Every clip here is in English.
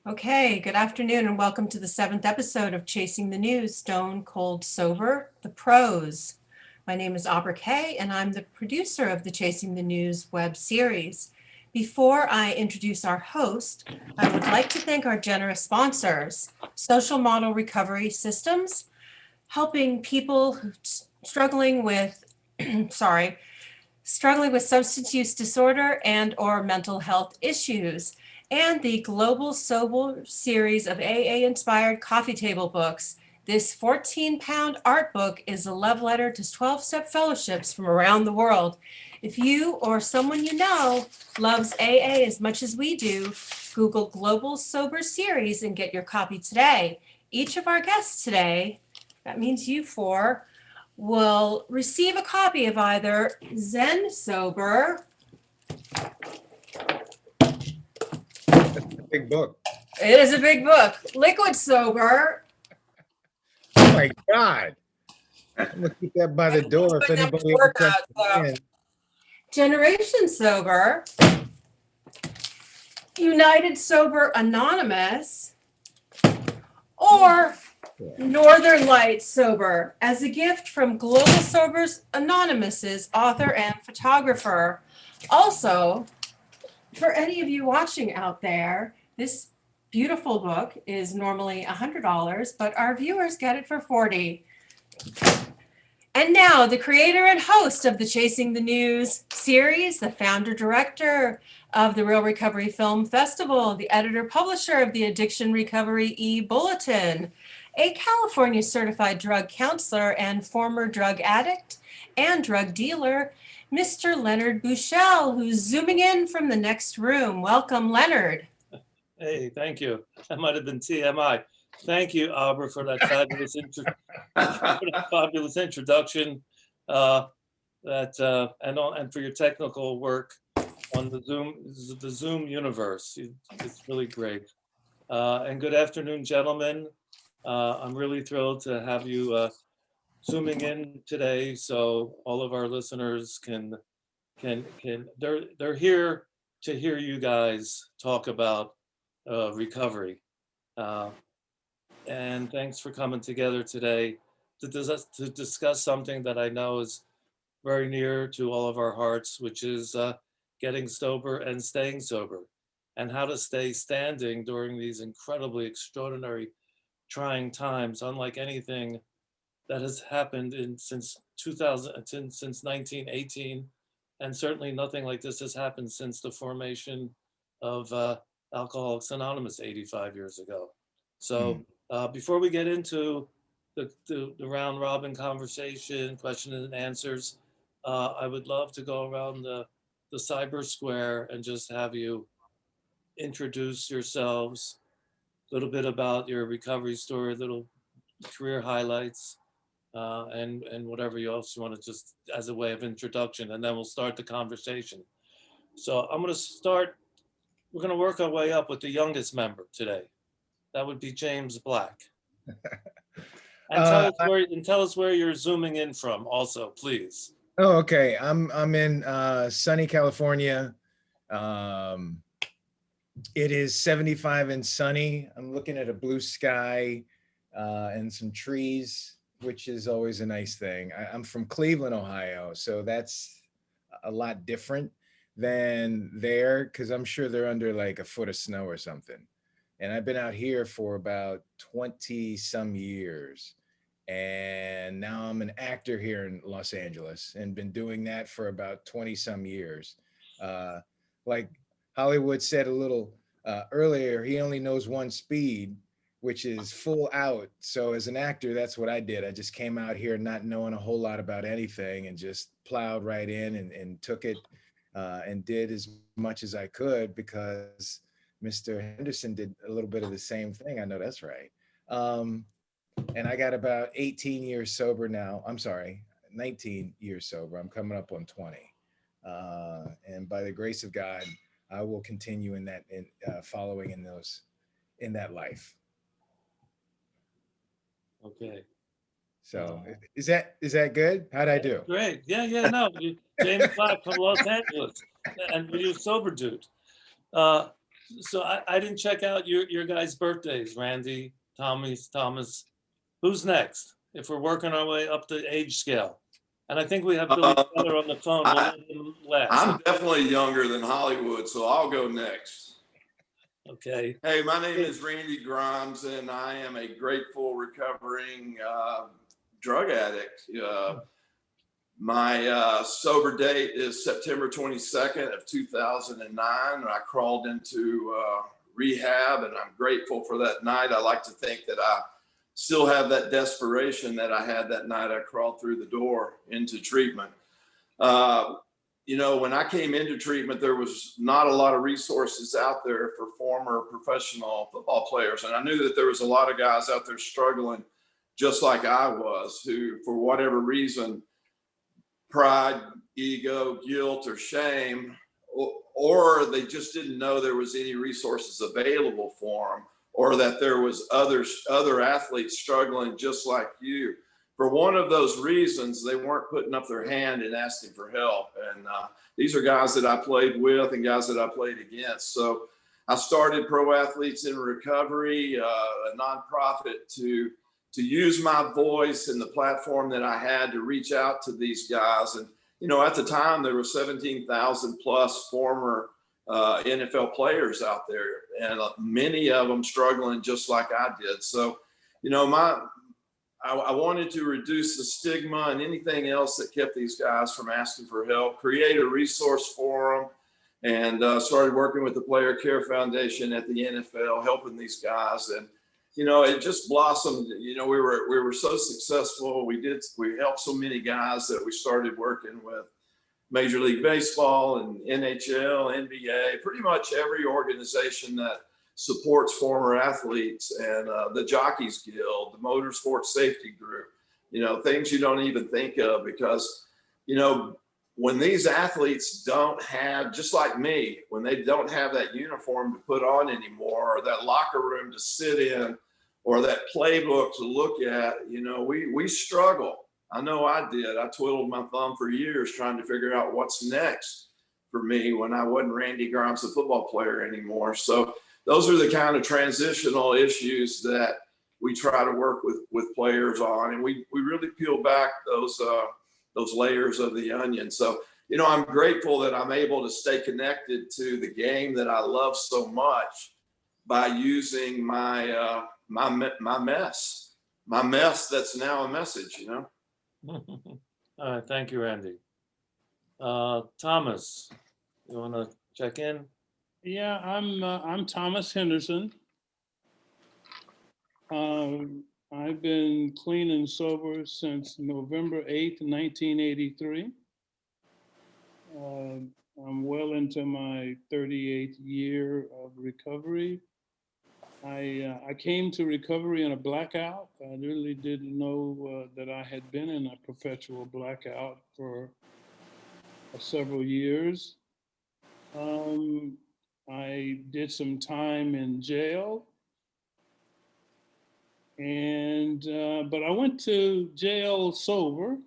Okay, good afternoon and welcome to the 7th episode of Chasing the News, Stone Cold Sober, The Pros. My name is Aubrey Kay and I'm the producer of the Chasing the News web series. Before I introduce our host, I would like to thank our generous sponsors, Social Model Recovery Systems, helping people struggling with, struggling with substance use disorder and or mental health issues, and the Global Sober series of AA-inspired coffee table books. This 14-pound art book is a love letter to 12-step fellowships from around the world. If you or someone you know loves AA as much as we do, Google Global Sober series and get your copy today. Each of our guests today, that means you four, will receive a copy of either Zen Sober. Big book. It is a big book. Liquid Sober. Oh my God. I'm gonna keep that by the door if anybody else wants to in. Generation Sober. United Sober Anonymous. Or Northern Lights Sober, as a gift from Global Sobers Anonymous's author and photographer. Also, for any of you watching out there, this beautiful book is normally $100, but our viewers get it for $40. And now, the creator and host of the Chasing the News series, the founder-director of the Real Recovery Film Festival, the editor-publisher of the Addiction Recovery e-Bulletin, a California certified drug counselor and former drug addict and drug dealer, Mr. Leonard Bushell, who's zooming in from the next room. Welcome, Leonard. Hey, thank you. That might have been TMI. Thank you, Aubrey, for that fabulous, fabulous introduction, and for your technical work on the Zoom universe. It's really great. And good afternoon, gentlemen. I'm really thrilled to have you zooming in today, so all of our listeners they're here to hear you guys talk about recovery. And thanks for coming together today to discuss something that I know is very near to all of our hearts, which is getting sober and staying sober, and how to stay standing during these incredibly extraordinary, trying times, unlike anything that has happened since 1918, and certainly nothing like this has happened since the formation of Alcoholics Anonymous 85 years ago. So before we get into the round robin conversation, questions and answers, I would love to go around the cyber square and just have you introduce yourselves, a little bit about your recovery story, little career highlights, and whatever else you want to, just as a way of introduction, and then we'll start the conversation. So I'm going to start. We're going to work our way up with the youngest member today. That would be James Black. And tell us where you're zooming in from also, please. Oh, okay. I'm in sunny California. It is 75 and sunny. I'm looking at a blue sky and some trees, which is always a nice thing. I'm from Cleveland, Ohio, so that's a lot different than there, because I'm sure they're under like a foot of snow or something. And I've been out here for about 20 some years. And now I'm an actor here in Los Angeles and been doing that for about 20 some years. Like Hollywood said a little earlier, he only knows one speed, which is full out. So as an actor, that's what I did. I just came out here not knowing a whole lot about anything and just plowed right in and took it and did as much as I could because Mr. Henderson did a little bit of the same thing. I know that's right. And I got about 18 years sober now. I'm sorry, 19 years sober. I'm coming up on 20. And by the grace of God, I will continue in that, following in that life. Okay. So is that good? How'd I do? Great. Yeah, no. James Black from Los Angeles. And you're a sober dude. So I didn't check out your guys' birthdays, Randy, Thomas. Who's next? If we're working our way up the age scale. And I think we have Billy Feather on the phone. We'll let him last. I'm definitely younger than Hollywood, so I'll go next. Okay. Hey, my name is Randy Grimes, and I am a grateful, recovering drug addict. My sober date is September 22nd of 2009, and I crawled into rehab, and I'm grateful for that night. I like to think that I still have that desperation that I had that night I crawled through the door into treatment. When I came into treatment, there was not a lot of resources out there for former professional football players. And I knew that there was a lot of guys out there struggling just like I was, who, for whatever reason, pride, ego, guilt, or shame, or they just didn't know there was any resources available for them, or that there was other athletes struggling just like you. For one of those reasons, they weren't putting up their hand and asking for help. And these are guys that I played with and guys that I played against. So I started Pro Athletes in Recovery, a nonprofit to use my voice and the platform that I had to reach out to these guys. And, at the time, there were 17,000 plus former NFL players out there, and many of them struggling just like I did. So, I wanted to reduce the stigma and anything else that kept these guys from asking for help, create a resource for them, and started working with the Player Care Foundation at the NFL, helping these guys. And, it just blossomed. We were so successful. We helped so many guys that we started working with Major League Baseball and NHL, NBA, pretty much every organization that supports former athletes, and the Jockeys Guild, the Motorsports Safety Group, things you don't even think of, because, when these athletes don't have, just like me, when they don't have that uniform to put on anymore, or that locker room to sit in, or that playbook to look at, we struggle. I know I did. I twiddled my thumb for years trying to figure out what's next for me when I wasn't Randy Grimes, the football player, anymore. So those are the kind of transitional issues that we try to work with players on, and we really peel back those layers of the onion. So, I'm grateful that I'm able to stay connected to the game that I love so much by using my mess that's now a message. All right. Thank you, Randy. Thomas, you want to check in? Yeah, I'm Thomas Henderson. I've been clean and sober since November 8th, 1983. I'm well into my 38th year of recovery. I came to recovery in a blackout. I really didn't know that I had been in a perpetual blackout for several years. I did some time in jail, and but I went to jail sober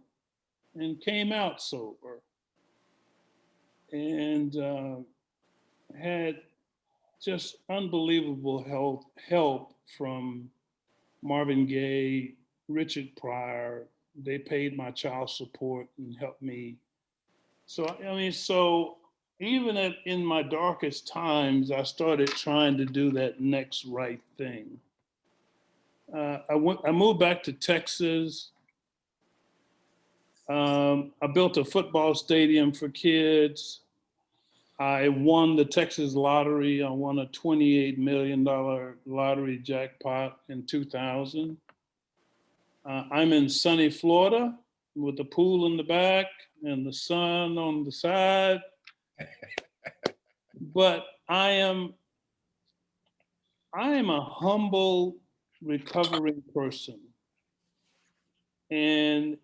and came out sober, and had just unbelievable help from Marvin Gaye, Richard Pryor. They paid my child support and helped me. So even in my darkest times, I started trying to do that next right thing. I moved back to Texas. I built a football stadium for kids. I won the Texas lottery. I won a $28 million lottery jackpot in 2000. I'm in sunny Florida with the pool in the back and the sun on the side. But I am a humble, recovering person. And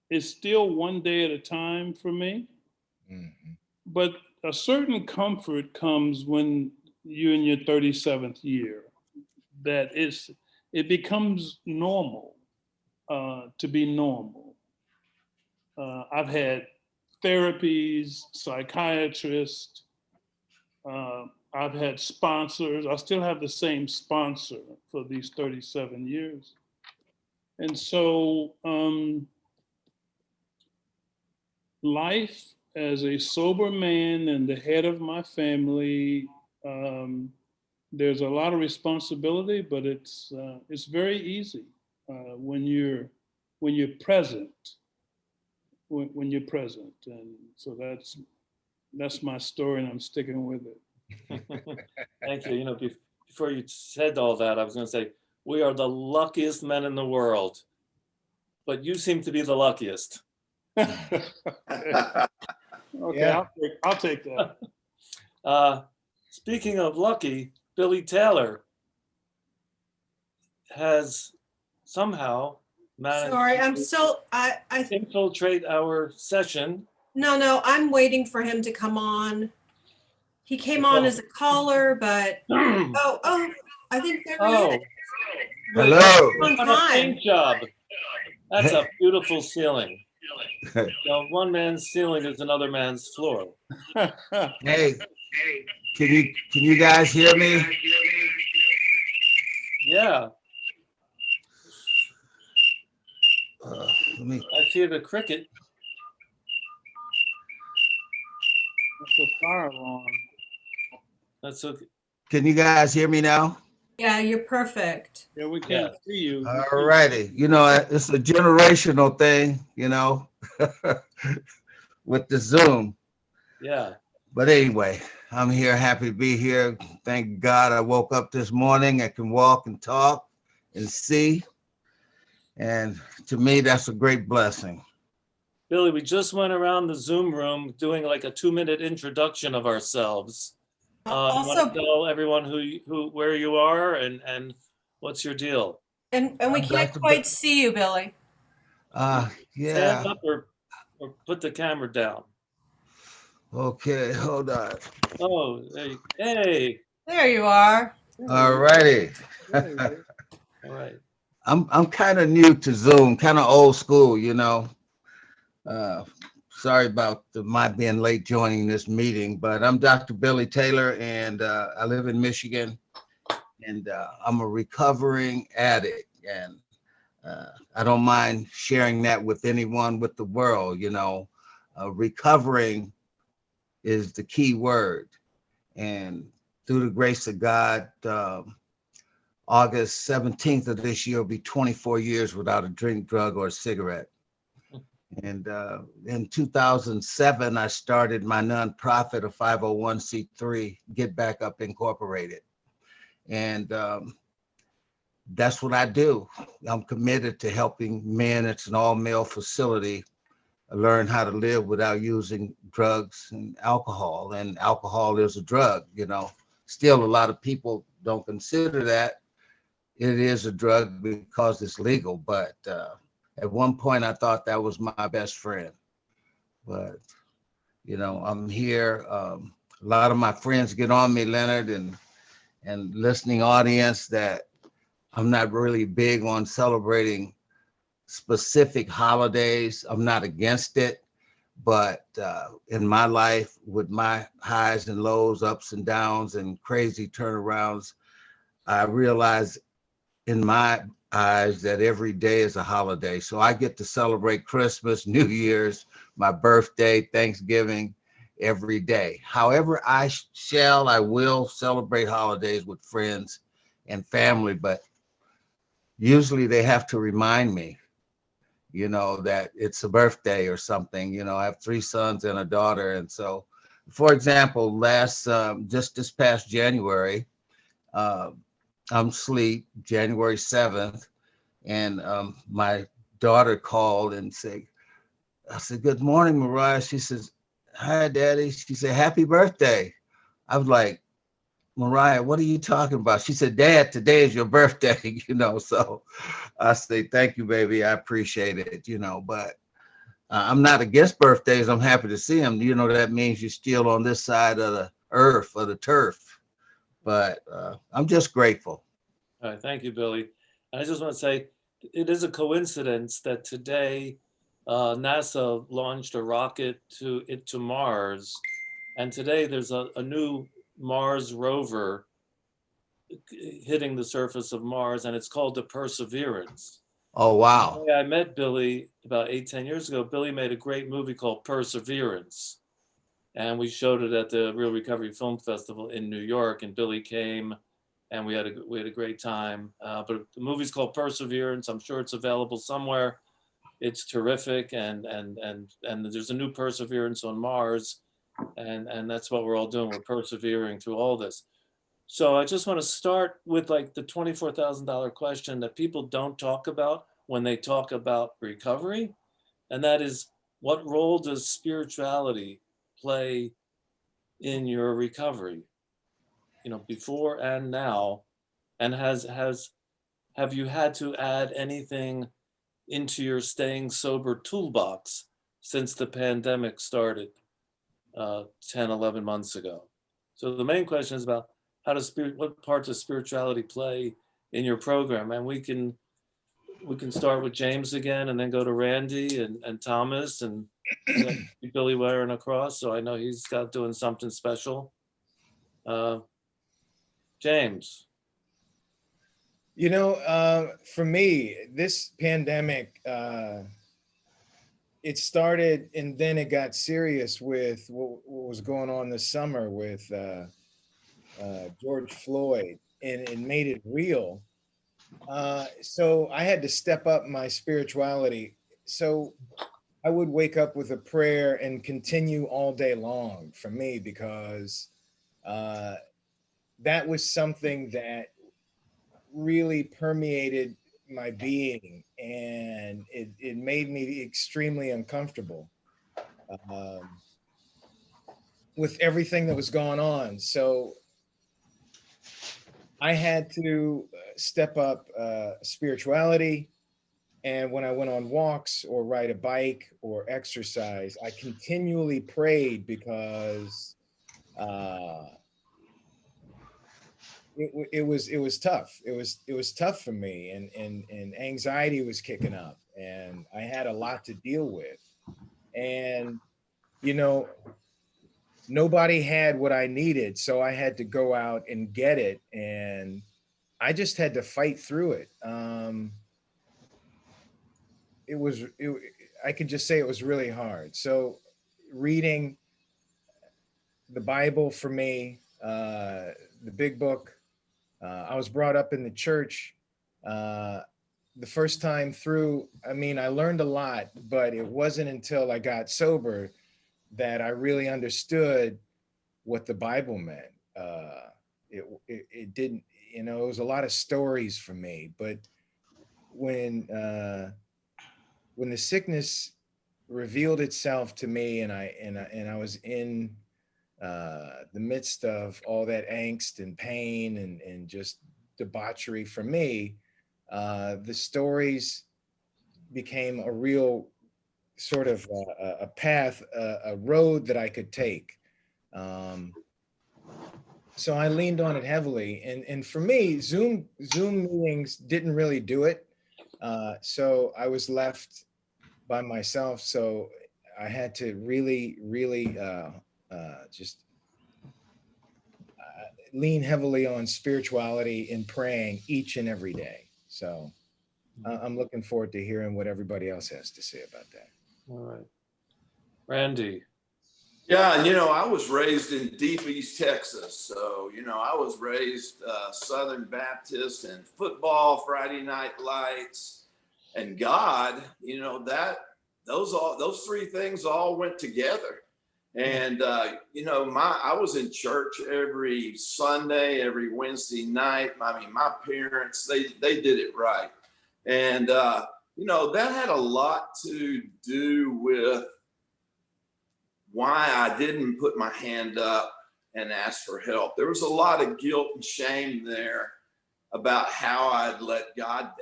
it's still one day at a time for me. Mhm. But a certain comfort comes when you're in your 37th year, that it becomes normal to be normal. I've had therapies, psychiatrists, I've had sponsors. I still have the same sponsor for these 37 years. And so life as a sober man and the head of my family, there's a lot of responsibility, but it's very easy when you're present. When you're present, and so that's my story, and I'm sticking with it. Thank you. You know, before you said all that, I was going to say, we are the luckiest men in the world, but you seem to be the luckiest. Okay, Yeah. I'll take that. Speaking of lucky, Billy Taylor has somehow managed Sorry, I'm to still, infiltrate our session. no, I'm waiting for him to come on. He came on as a caller, but, oh, I think there he Oh, is. Hello. On what a time. paint job. That's a beautiful ceiling. Now, one man's ceiling is another man's floor. Hey, can you guys hear me? Yeah, Let me. I hear the cricket. That's a fire alarm. That's okay. Can you guys hear me now? Yeah, you're perfect. Yeah, we can't Yeah. see you. All righty. You know, it's a generational thing, you know, with the Zoom. Yeah. But anyway, I'm here, happy to be here. Thank God I woke up this morning. I can walk and talk and see. And to me, that's a great blessing. Billy, we just went around the Zoom room doing like a 2-minute introduction of ourselves. You want Also, to tell everyone where you are and what's your deal? and we can't Dr. quite see you, Billy. Stand Yeah. up or put the camera down. Okay, hold on. Oh, hey. There you are. All righty. There you go. All right. I'm kind of new to Zoom, kind of old school, you know. Sorry about my being late joining this meeting, but I'm Dr. Billy Taylor, and I live in Michigan, and I'm a recovering addict, and I don't mind sharing that with anyone with the world, you know. Recovering is the key word, and through the grace of God, August 17th of this year will be 24 years without a drink, drug, or a cigarette. And in 2007, I started my nonprofit, a 501c3, Get Back Up Incorporated. And that's what I do. I'm committed to helping men. It's an all-male facility, learn how to live without using drugs and alcohol. And alcohol is a drug, you know. Still, a lot of people don't consider that it is a drug because it's legal, but at one point I thought that was my best friend. But, you know, I'm here. A lot of my friends get on me, Leonard, and listening audience, that I'm not really big on celebrating specific holidays. I'm not against it, but in my life, with my highs and lows, ups and downs, and crazy turnarounds, I realize in my eyes that every day is a holiday. So I get to celebrate Christmas, New Year's, my birthday, Thanksgiving, every day. However, I will celebrate holidays with friends and family, but usually they have to remind me, you know, that it's a birthday or something. You know, I have 3 sons and a daughter, and so for example, just this past January, uh, I'm asleep, January 7th, and my daughter called and said, I said, "Good morning, Mariah." She says, "Hi, Daddy." She said, "Happy birthday." I was like, "Mariah, what are you talking about?" She said, "Dad, today is your birthday." So I say, "Thank you, baby. I appreciate it," but I'm not against birthdays. I'm happy to see them. That means you're still on this side of the earth, or the turf. But I'm just grateful. All right, thank you, Billy. I just want to say it is a coincidence that today NASA launched a rocket to Mars, and today there's a new Mars rover hitting the surface of Mars, and it's called the Perseverance. Oh, wow. I met Billy about 8-10 years ago. Billy made a great movie called Perseverance, and we showed it at the Real Recovery Film Festival in New York. And Billy came, and we had a great time. But the movie's called Perseverance. I'm sure it's available somewhere. It's terrific, and there's a new Perseverance on Mars, and that's what we're all doing. We're persevering through all this. So I just want to start with like the $24,000 question that people don't talk about when they talk about recovery. And that is, what role does spirituality play in your recovery, before and now? And have you had to add anything into your staying sober toolbox since the pandemic started 10, 11 months ago? So the main question is about what parts of spirituality play in your program? And we can start with James again, and then go to Randy and Thomas, and then Billy wearing a cross. So I know he's got doing something special. James. For me, this pandemic, it started and then it got serious with what was going on this summer with George Floyd, and it made it real. So I had to step up my spirituality. So I would wake up with a prayer and continue all day long for me, because that was something that really permeated my being, and it made me extremely uncomfortable with everything that was going on. So I had to step up spirituality. And when I went on walks or ride a bike or exercise, I continually prayed, because it was tough. It was tough for me, and anxiety was kicking up, and I had a lot to deal with. And nobody had what I needed, so I had to go out and get it, and I just had to fight through it. I could just say it was really hard. So reading the Bible for me, the big book. I was brought up in the church. The first time through, I mean, I learned a lot, but it wasn't until I got sober that I really understood what the Bible meant. It didn't, it was a lot of stories for me, but when the sickness revealed itself to me, and I was in the midst of all that angst and pain and just debauchery for me, the stories became a real sort of a path, a road that I could take. So I leaned on it heavily, and for me, Zoom meetings didn't really do it. So I was left by myself. So I had to really, really just lean heavily on spirituality and praying each and every day. So I'm looking forward to hearing what everybody else has to say about that. All right. Randy. Yeah, I was raised in deep East Texas. So, I was raised Southern Baptist, and football, Friday night lights, and God, those three things all went together. And, you know, I was in church every Sunday, every Wednesday night. I mean, my parents, they did it right. And, you know, that had a lot to do with why I didn't put my hand up and ask for help. There was a lot of guilt and shame there about how I'd let God down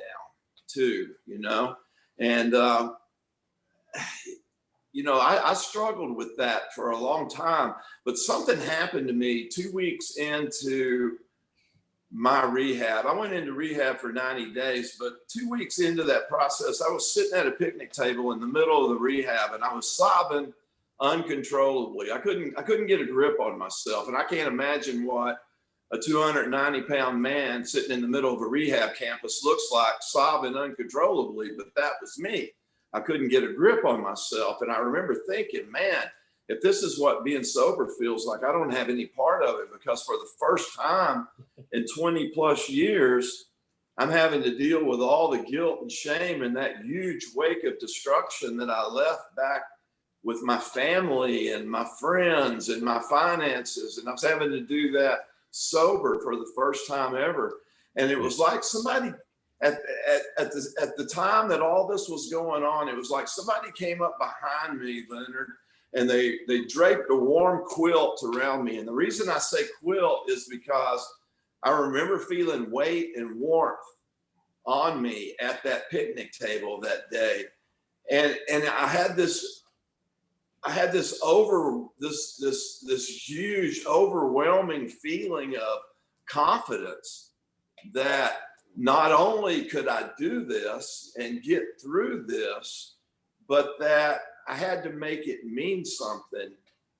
too, you know? And, you know, I struggled with that for a long time, but something happened to me 2 weeks into my rehab. I went into rehab for 90 days, but 2 weeks into that process, I was sitting at a picnic table in the middle of the rehab and I was sobbing uncontrollably. I couldn't get a grip on myself. And I can't imagine what a 290-pound man sitting in the middle of a rehab campus looks like, sobbing uncontrollably, but that was me. I couldn't get a grip on myself. And I remember thinking, man, if this is what being sober feels like, I don't have any part of it, because for the first time in 20 plus years, I'm having to deal with all the guilt and shame and that huge wake of destruction that I left back with my family and my friends and my finances. And I was having to do that sober for the first time ever. And it was like somebody at the time that all this was going on, it was like somebody came up behind me, Leonard, and they draped a warm quilt around me. And the reason I say quilt is because I remember feeling weight and warmth on me at that picnic table that day. And I had this huge, overwhelming feeling of confidence that not only could I do this and get through this, but that I had to make it mean something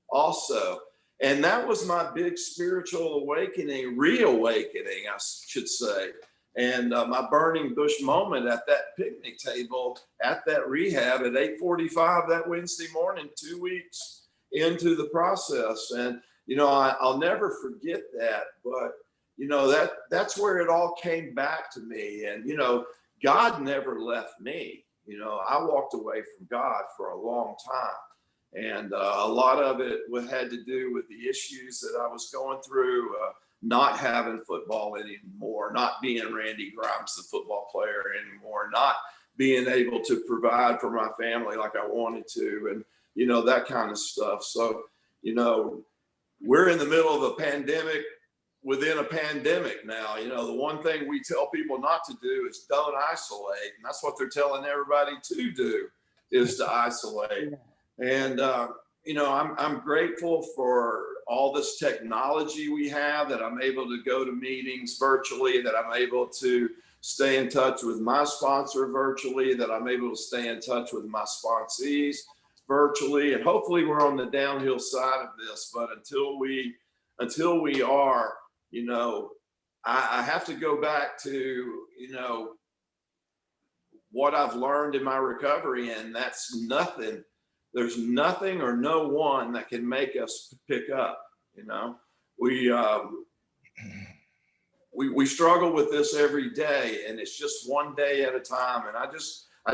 also. And that was my big spiritual awakening, reawakening, I should say. And my burning bush moment at that picnic table at that rehab at 8:45 that Wednesday morning, 2 weeks into the process. And, you know, I'll never forget that. But, you know, that's where it all came back to me. And, you know, God never left me. You know, I walked away from God for a long time. And a lot of it had to do with the issues that I was going through, not having football anymore, not being Randy Grimes, the football player anymore, not being able to provide for my family like I wanted to, and, you know, that kind of stuff. So, you know, we're in the middle of a pandemic within a pandemic now. You know, the one thing we tell people not to do is don't isolate. And that's what they're telling everybody to do, is to isolate. And, you know, I'm grateful for all this technology we have, that I'm able to go to meetings virtually, that I'm able to stay in touch with my sponsor virtually, that I'm able to stay in touch with my sponsees virtually. And hopefully we're on the downhill side of this, but until we are, you know, I have to go back to, you know, what I've learned in my recovery, and that's nothing. There's nothing or no one that can make us pick up. You know, we struggle with this every day, and it's just one day at a time. And I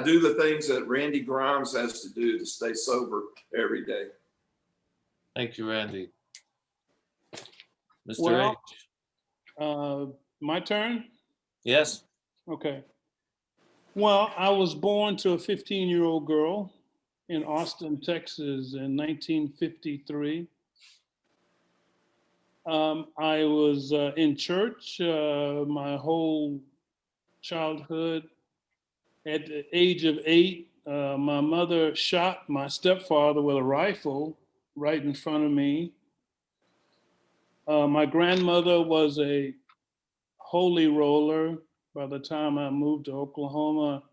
do the things that Randy Grimes has to do to stay sober every day. Thank you, Randy. Mr. Well, H. my turn? Yes. Okay. Well, I was born to a 15-year-old girl in Austin, Texas in 1953. I was in church my whole childhood. At the age of 8, my mother shot my stepfather with a rifle right in front of me. My grandmother was a holy roller. By the time I moved to Oklahoma,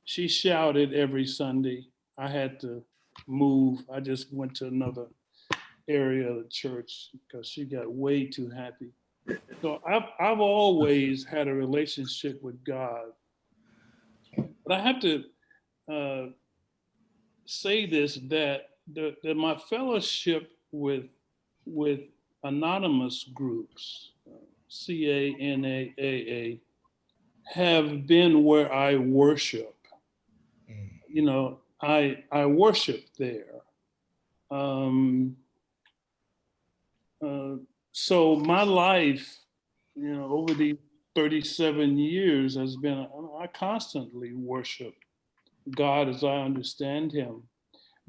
she shouted every Sunday. I had to move. I just went to another area of the church because she got way too happy. So I've always had a relationship with God. But I have to say this, that my fellowship with anonymous groups, CANAAA, have been where I worship. You know, I worship there. Um, so my life, over the 37 years has been, I constantly worship God as I understand him.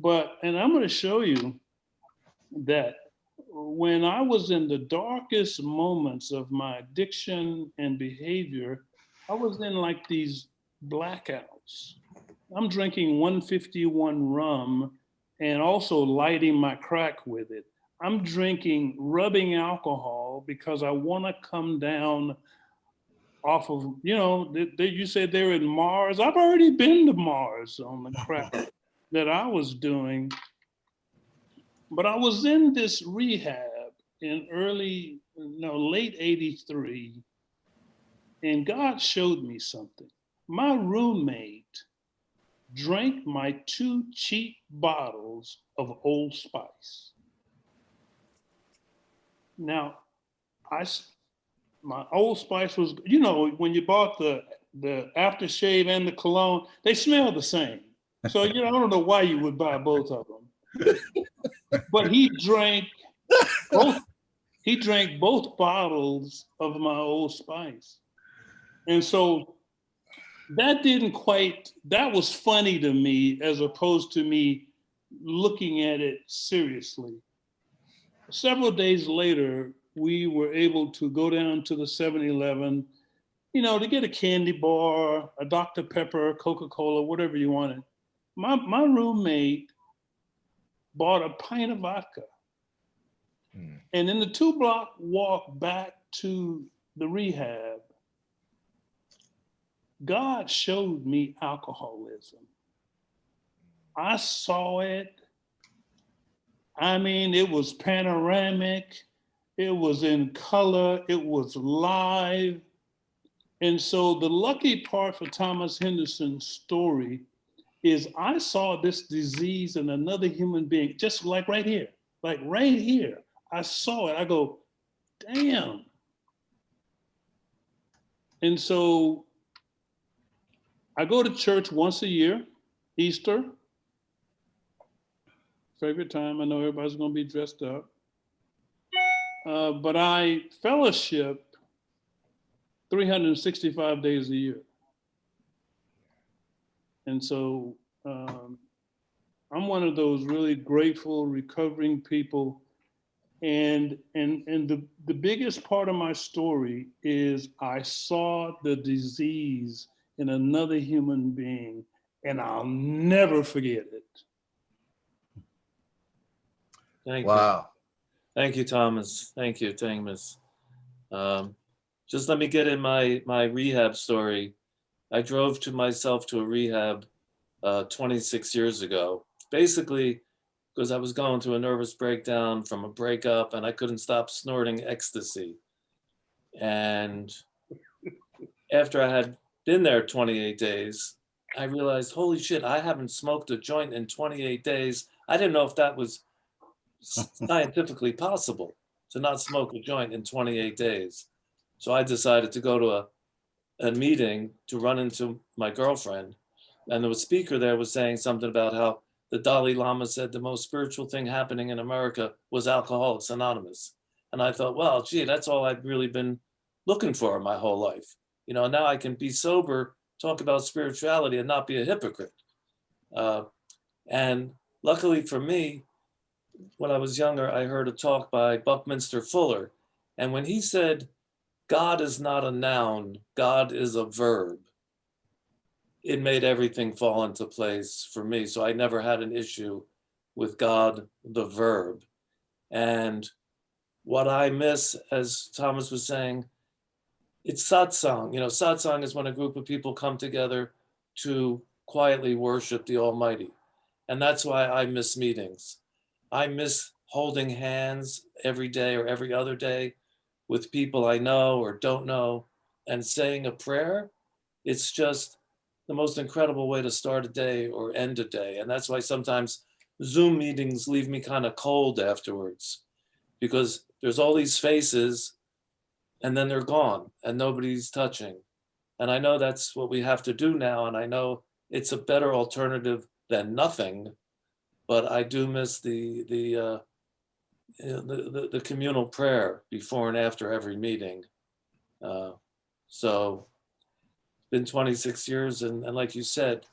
And I'm going to show you that when I was in the darkest moments of my addiction and behavior, I was in like these blackouts. I'm drinking 151 rum and also lighting my crack with it. I'm drinking, rubbing alcohol because I want to come down off of, you said they're in Mars. I've already been to Mars on the crack that I was doing. But I was in this rehab in late 83, and God showed me something. My roommate drank my 2 cheap bottles of Old Spice. Now, my Old Spice was, when you bought the aftershave and the cologne, they smell the same. So, I don't know why you would buy both of them. But he drank both bottles of my Old Spice. And so that was funny to me as opposed to me looking at it seriously. Several days later, we were able to go down to the 7-Eleven, to get a candy bar, a Dr. Pepper, Coca-Cola, whatever you wanted. My roommate bought a pint of vodka. And in the 2-block walk back to the rehab, God showed me alcoholism. I saw it. I mean, it was panoramic. It was in color. It was live. And so the lucky part for Thomas Henderson's story is I saw this disease in another human being, just like right here. I saw it. I go, damn. And so I go to church once a year, Easter. Favorite time. I know everybody's going to be dressed up. But I fellowship 365 days a year. And so I'm one of those really grateful, recovering people. And the biggest part of my story is I saw the disease in another human being, and I'll never forget it. Thank you. Wow. Thank you, Thomas. Thank you, Thomas. Just let me get in my rehab story. I drove myself to a rehab 26 years ago, basically because I was going through a nervous breakdown from a breakup and I couldn't stop snorting ecstasy. And after I had been there 28 days, I realized, holy shit, I haven't smoked a joint in 28 days. I didn't know if that was scientifically possible to not smoke a joint in 28 days. So I decided to go to a meeting to run into my girlfriend. And the speaker there was saying something about how the Dalai Lama said the most spiritual thing happening in America was Alcoholics Anonymous. And I thought, well, gee, that's all I've really been looking for my whole life. Now I can be sober, talk about spirituality and not be a hypocrite. And luckily for me, when I was younger, I heard a talk by Buckminster Fuller. And when he said, God is not a noun, God is a verb, it made everything fall into place for me. So I never had an issue with God, the verb. And what I miss, as Thomas was saying, it's satsang. Satsang is when a group of people come together to quietly worship the Almighty. And that's why I miss meetings. I miss holding hands every day or every other day with people I know or don't know and saying a prayer. It's just the most incredible way to start a day or end a day. And that's why sometimes Zoom meetings leave me kind of cold afterwards, because there's all these faces and then they're gone and nobody's touching. And I know that's what we have to do now. And I know it's a better alternative than nothing. but I do miss the the communal prayer before and after every meeting. So it's been 26 years, and like you said,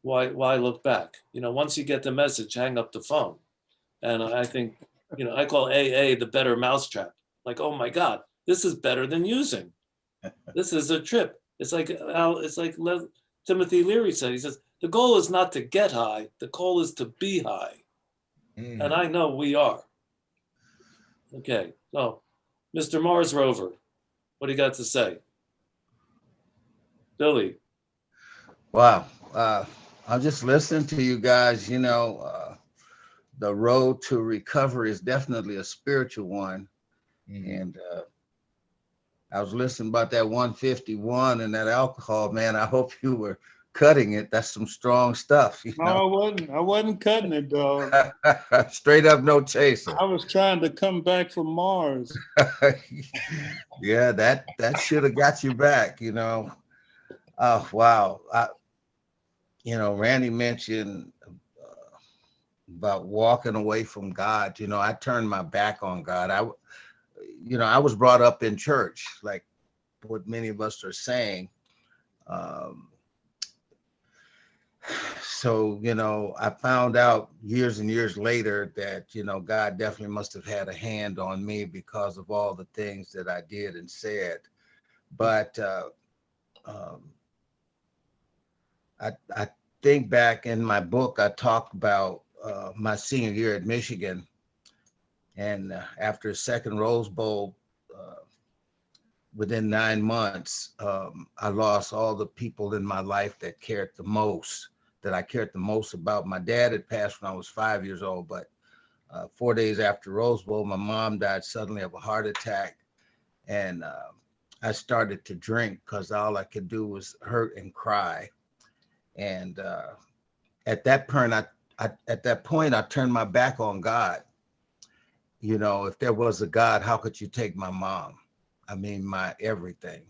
why look back? You know, once you get the message, hang up the phone. And I think, you know, I call AA the better mousetrap. Like, oh my God, this is better than using. This is a trip. It's like Timothy Leary said. He says the goal is not to get high. The goal is to be high. And I know we are. Okay, so Mr. Mars Rover, what do you got to say? Billy. Wow. I'm just listening to you guys. You know, the road to recovery is definitely a spiritual one. And I was listening about that 151 and that alcohol, man. I hope you were cutting it. That's some strong stuff. You No, know? I wasn't cutting it, dog. Straight up, no chaser. I was trying to come back from Mars. Yeah, that should have got you back, you know. Oh, wow. You know, Randy mentioned about walking away from God. You know, I turned my back on God. I was brought up in church, like what many of us are saying. So, you know, I found out years and years later that, you know, God definitely must have had a hand on me because of all the things that I did and said. But I think back in my book, I talked about my senior year at Michigan. And after a second Rose Bowl, within 9 months, I lost all the people in my life that I cared the most about. My dad had passed when I was 5 years old, but 4 days after Rose Bowl, my mom died suddenly of a heart attack. And I started to drink because all I could do was hurt and cry. And at that point, I turned my back on God. You know, if there was a God, how could you take my mom? I mean, my everything.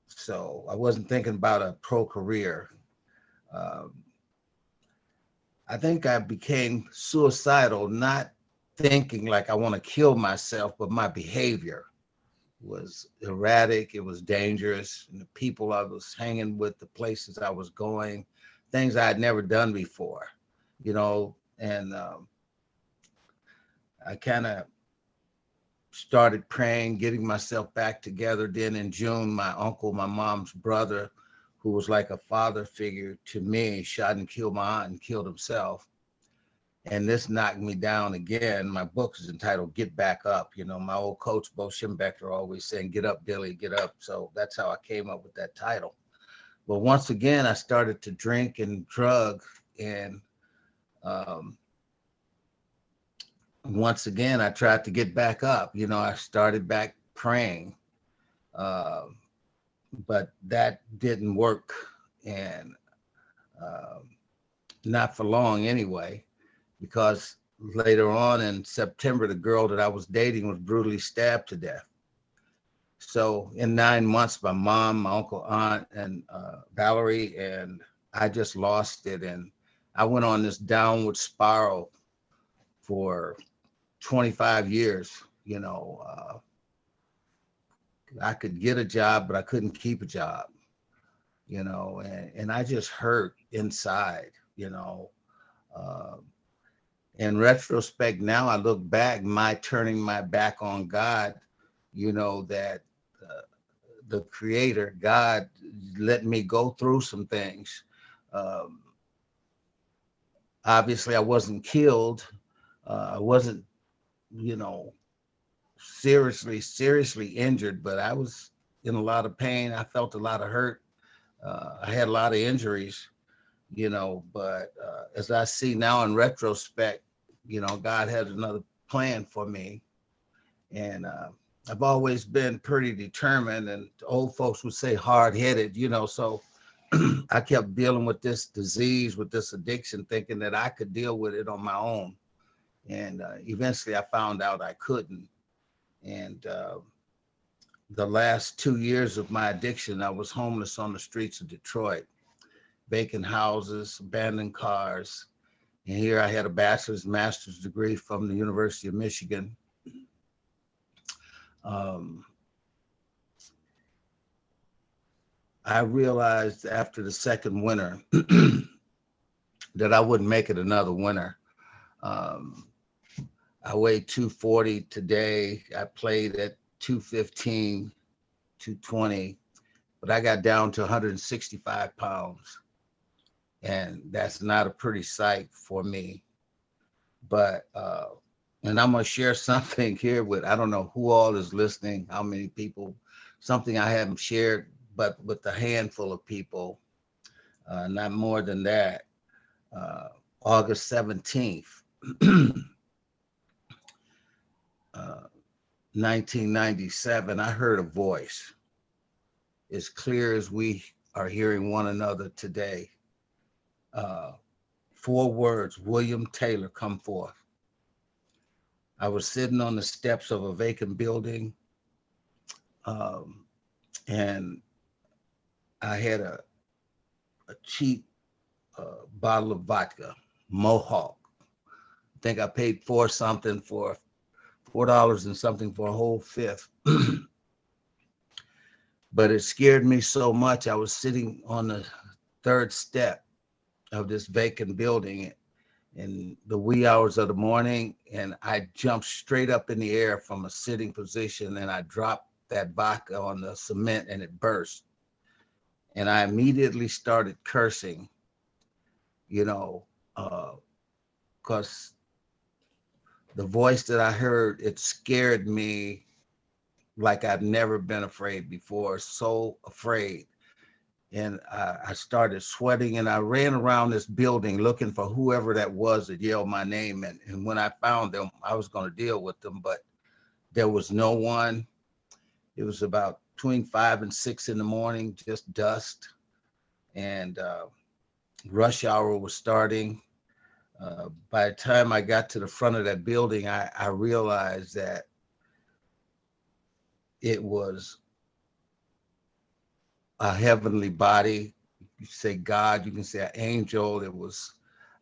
So I wasn't thinking about a pro career. I think I became suicidal, not thinking like I want to kill myself, but my behavior was erratic. It was dangerous. And the people I was hanging with, the places I was going, things I had never done before, you know, and I kind of started praying, getting myself back together. Then in June, my uncle, my mom's brother, who was like a father figure to me, shot and killed my aunt and killed himself. And this knocked me down again. My book is entitled Get Back Up. You know, my old coach, Bo Schimbecker, always saying, get up, Billy, get up. So that's how I came up with that title. But once again, I started to drink and drug. And once again, I tried to get back up. You know, I started back praying. But that didn't work. And not for long anyway, because later on in September, the girl that I was dating was brutally stabbed to death. So in 9 months, my mom, my uncle, aunt, and Valerie, and I just lost it. And I went on this downward spiral for 25 years. You know, I could get a job, but I couldn't keep a job, you know, and I just hurt inside, you know. In retrospect, now I look back, my turning my back on God, you know, that the creator, God, let me go through some things. Obviously, I wasn't killed. I wasn't, you know, seriously injured, but I was in a lot of pain. I felt a lot of hurt. I had a lot of injuries, you know, but as I see now in retrospect, you know, God had another plan for me. And I've always been pretty determined, and old folks would say hard-headed, you know, so I kept dealing with this disease, with this addiction, thinking that I could deal with it on my own. And eventually I found out I couldn't. And the last 2 years of my addiction, I was homeless on the streets of Detroit. vacant houses, abandoned cars. And here I had a bachelor's, master's degree from the University of Michigan. I realized after the second winter that I wouldn't make it another winter. I weighed 240 today. I played at 215, 220, but I got down to 165 pounds. And that's not a pretty sight for me. But, and I'm gonna share something here with, I don't know who all is listening, how many people, something I haven't shared, but with a handful of people, not more than that. August 17th, 1997, I heard a voice as clear as we are hearing one another today. 4 words, William Taylor, come forth. I was sitting on the steps of a vacant building, and I had a cheap bottle of vodka, Mohawk. I think I paid $4 something for $4 and something for a whole fifth. But it scared me so much. I was sitting on the 3rd step of this vacant building in the wee hours of the morning, and I jumped straight up in the air from a sitting position, and I dropped that vodka on the cement and it burst. And I immediately started cursing, you know, because the voice that I heard, it scared me like I've never been afraid before, so afraid. And I started sweating, and I ran around this building looking for whoever that was that yelled my name. And when I found them, I was going to deal with them, but there was no one. It was about between 5 and 6 in the morning, just dust. And rush hour was starting. By the time I got to the front of that building, I realized that it was a heavenly body. You say God, you can say an angel. It was,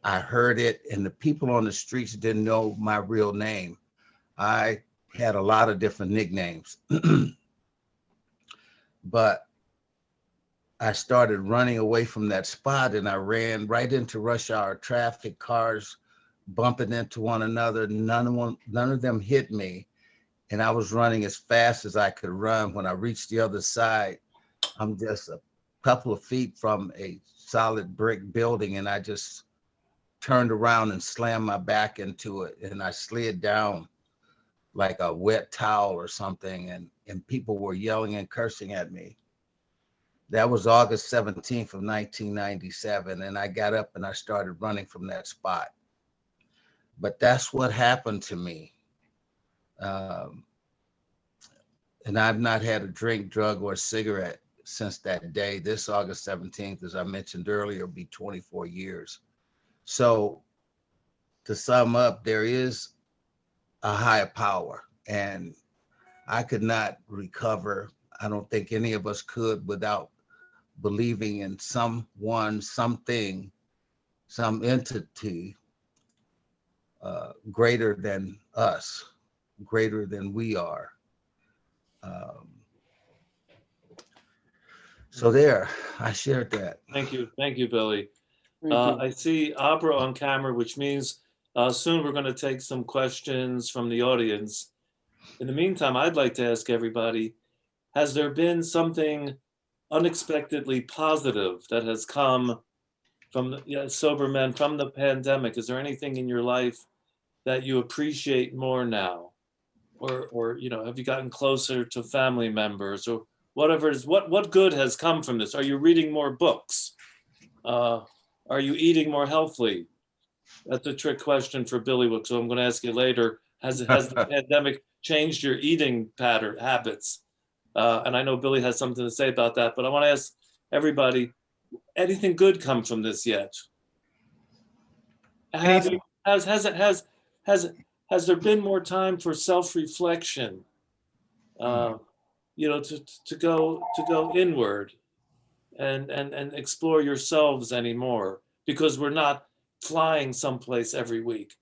I heard it, and the people on the streets didn't know my real name. I had a lot of different nicknames, but I started running away from that spot, and I ran right into rush hour traffic, cars bumping into one another. None of them hit me, and I was running as fast as I could run. When I reached the other side, I'm just a couple of feet from a solid brick building, and I just turned around and slammed my back into it, and I slid down like a wet towel or something, and people were yelling and cursing at me. That was August 17th of 1997, and I got up and I started running from that spot. But that's what happened to me. And I've not had a drink, drug, or cigarette since that day. This August 17th, as I mentioned earlier, will be 24 years. So to sum up, there is a higher power, and I could not recover. I don't think any of us could without believing in someone, something, some entity greater than us, greater than we are. So there, I shared that. Thank you, Billy. Thank you. I see Abra on camera, which means soon we're going to take some questions from the audience. In the meantime, I'd like to ask everybody, has there been something unexpectedly positive that has come from sober men from the pandemic? Is there anything in your life that you appreciate more now? Or you know, have you gotten closer to family members or whatever it is? What good has come from this? Are you reading more books? Are you eating more healthily? That's a trick question for Billy, so I'm going to ask you later. Has the pandemic changed your eating pattern habits? And I know Billy has something to say about that, but I want to ask everybody, anything good come from this yet? Has there been more time for self-reflection? You know, to go inward and explore yourselves anymore, because we're not flying someplace every week,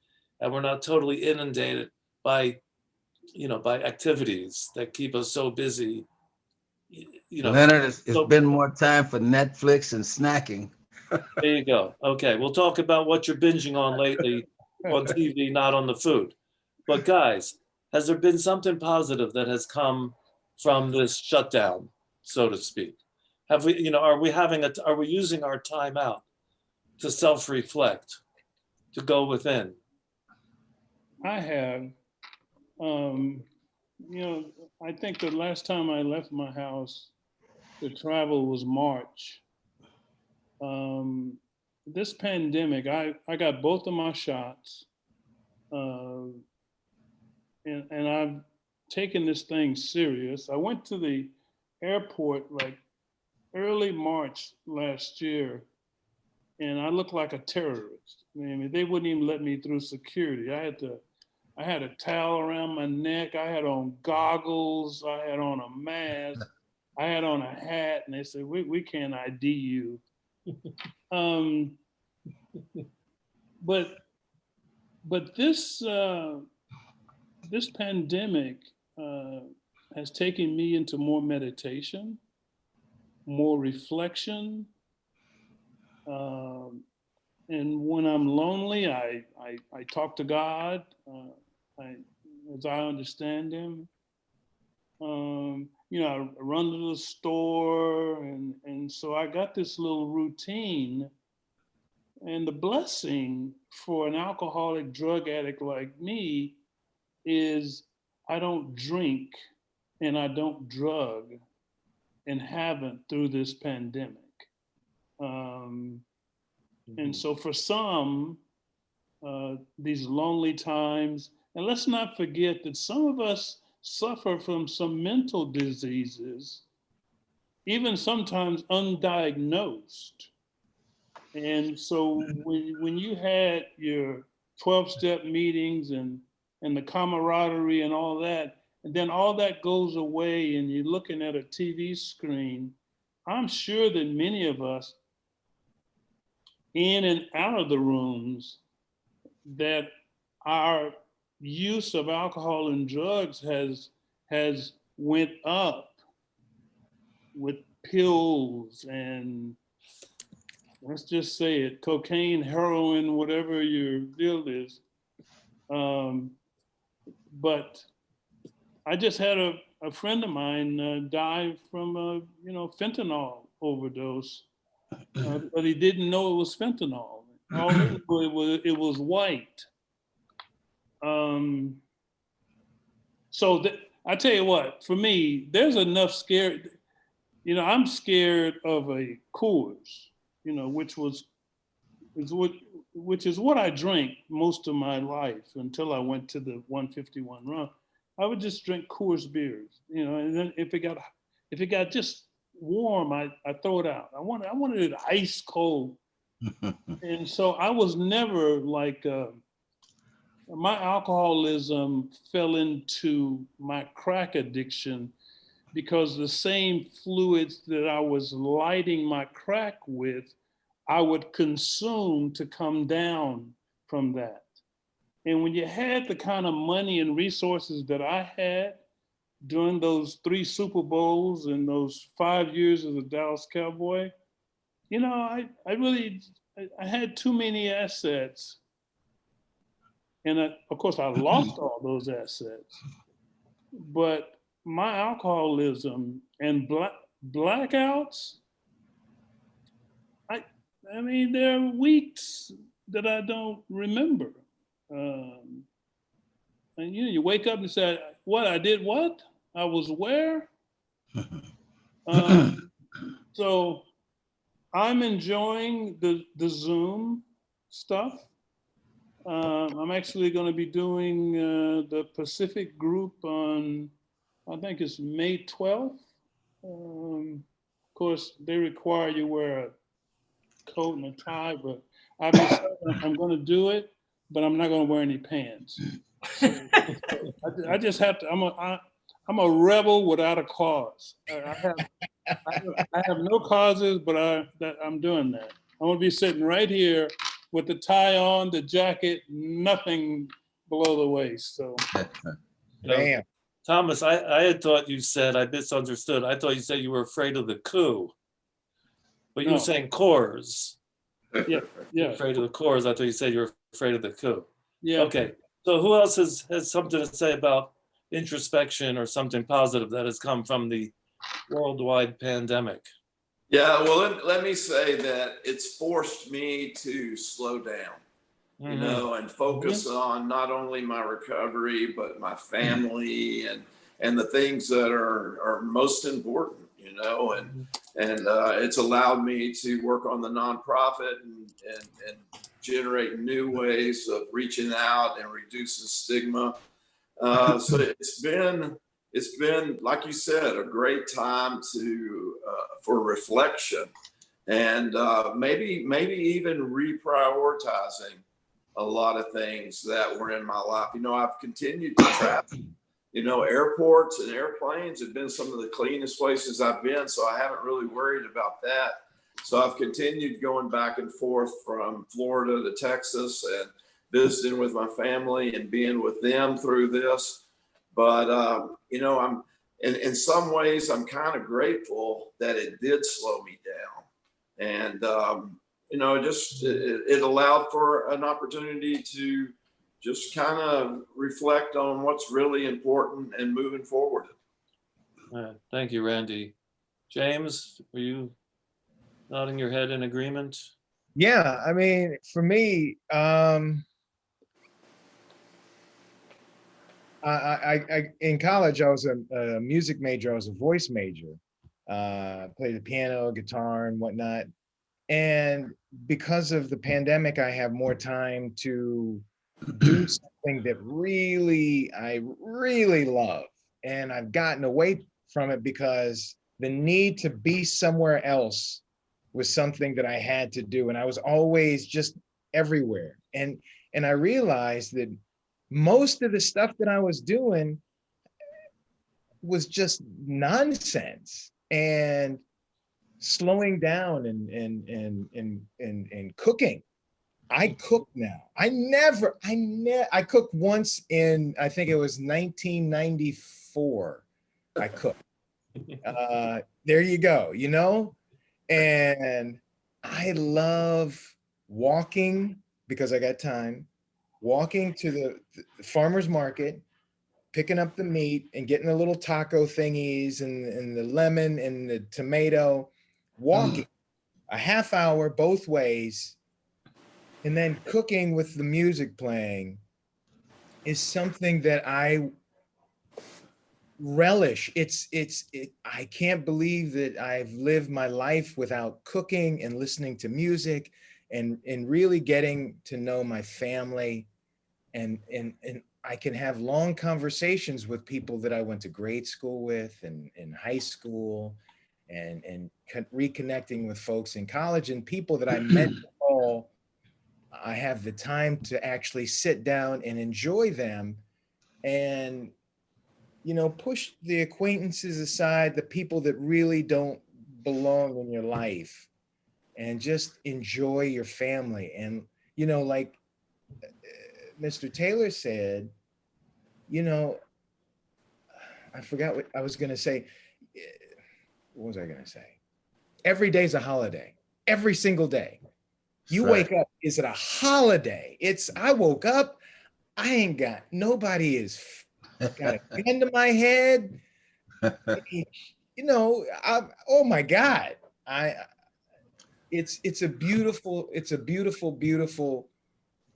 and we're not totally inundated by, by activities that keep us so busy. Leonard, it's So been more time for Netflix and snacking. there you go. Okay, we'll talk about what you're binging on lately on TV, not on the food. But guys, has there been something positive that has come from this shutdown, so to speak? Have we, are we using our time out to self-reflect, to go within? I have. I think the last time I left my house to travel was March. This pandemic, I got both of my shots, and I've taken this thing serious. I went to the airport like early March last year, and I looked like a terrorist. I mean, they wouldn't even let me through security. I had a towel around my neck. I had on goggles. I had on a mask. I had on a hat, and they said, we can't ID you. But this this pandemic has taken me into more meditation, more reflection. And when I'm lonely, I talk to God. As I understand Him. I run to the store, and so I got this little routine. And the blessing for an alcoholic drug addict like me is I don't drink and I don't drug and haven't through this pandemic. And so for some, these lonely times, and let's not forget that some of us suffer from some mental diseases, even sometimes undiagnosed. And so when you had your 12-step meetings and the camaraderie and all that, and then all that goes away and you're looking at a TV screen, I'm sure that many of us in and out of the rooms, that our use of alcohol and drugs has went up with pills and, let's just say it, cocaine, heroin, whatever your deal is. But I just had a friend of mine die from a fentanyl overdose, but he didn't know it was fentanyl. All it was white. So I tell you what, for me, there's enough scared. I'm scared of a Coors, which is what I drank most of my life until I went to the 151 run. I would just drink Coors beers, and then if it got just warm, I throw it out. I wanted it ice cold. And so I was never like, my alcoholism fell into my crack addiction because the same fluids that I was lighting my crack with, I would consume to come down from that. And when you had the kind of money and resources that I had during those 3 Super Bowls and those 5 years as a Dallas Cowboy, I had too many assets. And of course, I lost all those assets. But my alcoholism and blackouts, I mean, there are weeks that I don't remember. And you wake up and say, what, I did what? I was where? So I'm enjoying the Zoom stuff. I'm actually going to be doing the Pacific group on, I think it's May 12th. Of course, they require you wear a coat and a tie, but I'm going to do it, but I'm not going to wear any pants. So I just have to. I'm a rebel without a cause. I have no causes, but I'm doing that. I'm gonna be sitting right here with the tie on, the jacket, nothing below the waist. So No, Damn. Thomas, I had thought you said, I misunderstood. I thought you said you were afraid of the coup, but you were No. saying cores. yeah, You're yeah, afraid of the cores. I thought you said you were afraid of the coup. yeah. Okay, so who else has something to say about introspection or something positive that has come from the worldwide pandemic? Yeah, well, let me say that it's forced me to slow down, you Mhm. know, and focus on not only my recovery, but my family and the things that are most important, you know, and it's allowed me to work on the nonprofit and generate new ways of reaching out and reducing stigma. So it's been like you said, a great time to for reflection and maybe even reprioritizing a lot of things that were in my life. You know, I've continued to travel. You know, airports and airplanes have been some of the cleanest places I've been, so I haven't really worried about that. So I've continued going back and forth from Florida to Texas and visiting with my family and being with them through this. But you know, in some ways I'm kind of grateful that it did slow me down, and you know, it allowed for an opportunity to just kind of reflect on what's really important and moving forward. Thank you, Randy. James, were you nodding your head in agreement? Yeah, I mean, for me, I in college I was a music major. I was a voice major. Played the piano, guitar, and whatnot. And because of the pandemic, I have more time to do something that I really love. And I've gotten away from it because the need to be somewhere else was something that I had to do. And I was always just everywhere. And I realized that most of the stuff that I was doing was just nonsense. And slowing down and cooking. I cook now. I cooked once in, I think it was 1994. I cooked. There you go, you know? And I love walking because I got time, walking to the farmer's market, picking up the meat and getting the little taco thingies and the lemon and the tomato, walking a half hour both ways, and then cooking with the music playing is something that I relish. I can't believe that I've lived my life without cooking and listening to music and really getting to know my family and I can have long conversations with people that I went to grade school with and in high school and reconnecting with folks in college and people that I met all. I have the time to actually sit down and enjoy them and, you know, push the acquaintances aside, the people that really don't belong in your life, and just enjoy your family. And, you know, like Mr. Taylor said, you know, I forgot what I was going to say. What was I going to say? Every day's a holiday, every single day. You wake up, is it a holiday? I woke up, I ain't got, nobody is got a gun to my head. You know, oh my God. It's a beautiful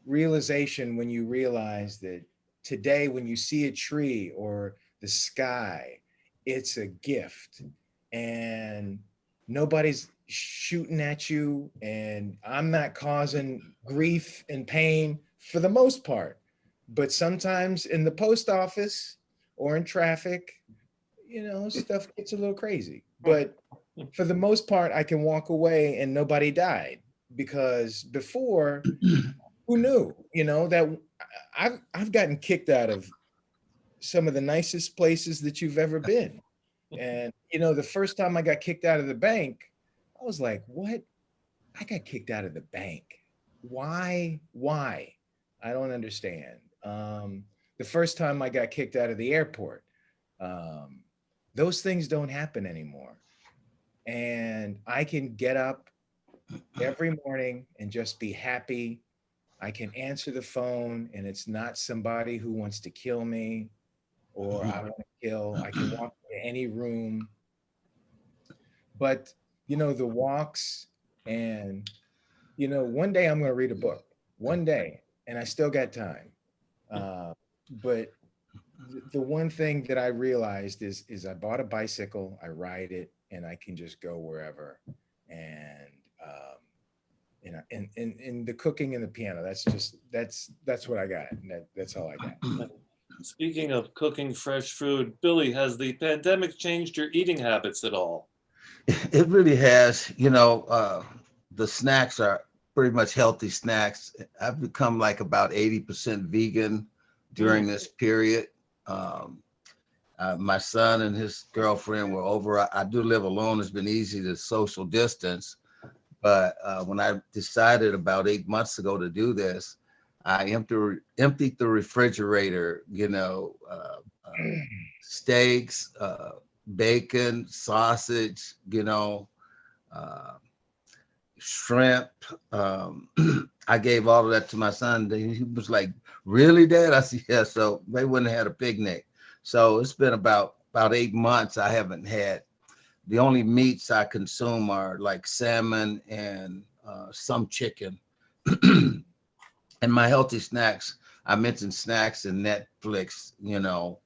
realization when you realize that today, when you see a tree or the sky, it's a gift and nobody's shooting at you. And I'm not causing grief and pain for the most part. But sometimes in the post office or in traffic, you know, stuff gets a little crazy. But for the most part, I can walk away and nobody died because before, who knew, you know, that I've gotten kicked out of some of the nicest places that you've ever been. And, you know, the first time I got kicked out of the bank, I was like, what? I got kicked out of the bank. Why? Why? I don't understand. The first time I got kicked out of the airport, those things don't happen anymore. And I can get up every morning and just be happy. I can answer the phone and it's not somebody who wants to kill me or I want to kill. I can walk into any room. But, you know, the walks and, you know, one day I'm going to read a book, one day, and I still got time. But the one thing that I realized is I bought a bicycle, I ride it, and I can just go wherever. And you know, and the cooking and the piano, that's what I got. And that's all I got. Speaking of cooking fresh food, Billy, has the pandemic changed your eating habits at all? It really has. You know, the snacks are pretty much healthy snacks. I've become like about 80% vegan during this period. My son and his girlfriend were over. I do live alone. It's been easy to social distance. But when I decided about 8 months ago to do this, I emptied the refrigerator, you know, steaks, bacon, sausage, you know, shrimp. I gave all of that to my son. He was like, really, Dad? I said, yeah. So they wouldn't have had a picnic. So it's been about 8 months. I haven't had, the only meats I consume are like salmon and some chicken. And my healthy snacks, I mentioned snacks and Netflix, you know,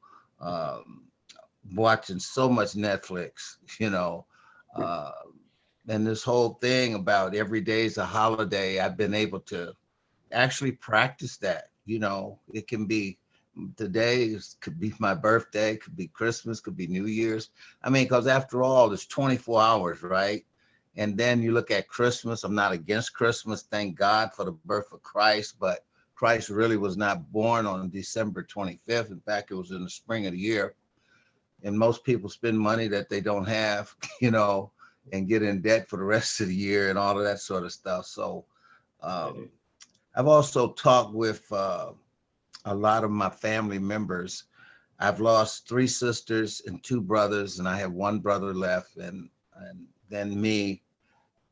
watching so much Netflix, you know, and this whole thing about every day is a holiday, I've been able to actually practice that. You know, it can be today, could be my birthday, could be Christmas, could be New Year's. I mean, because after all, it's 24 hours, right? And then you look at Christmas. I'm not against Christmas. Thank God for the birth of Christ, but Christ really was not born on December 25th. In fact, it was in the spring of the year. And most people spend money that they don't have, you know, and get in debt for the rest of the year and all of that sort of stuff. So I've also talked with a lot of my family members. I've lost 3 sisters and 2 brothers, and I have 1 brother left. And then me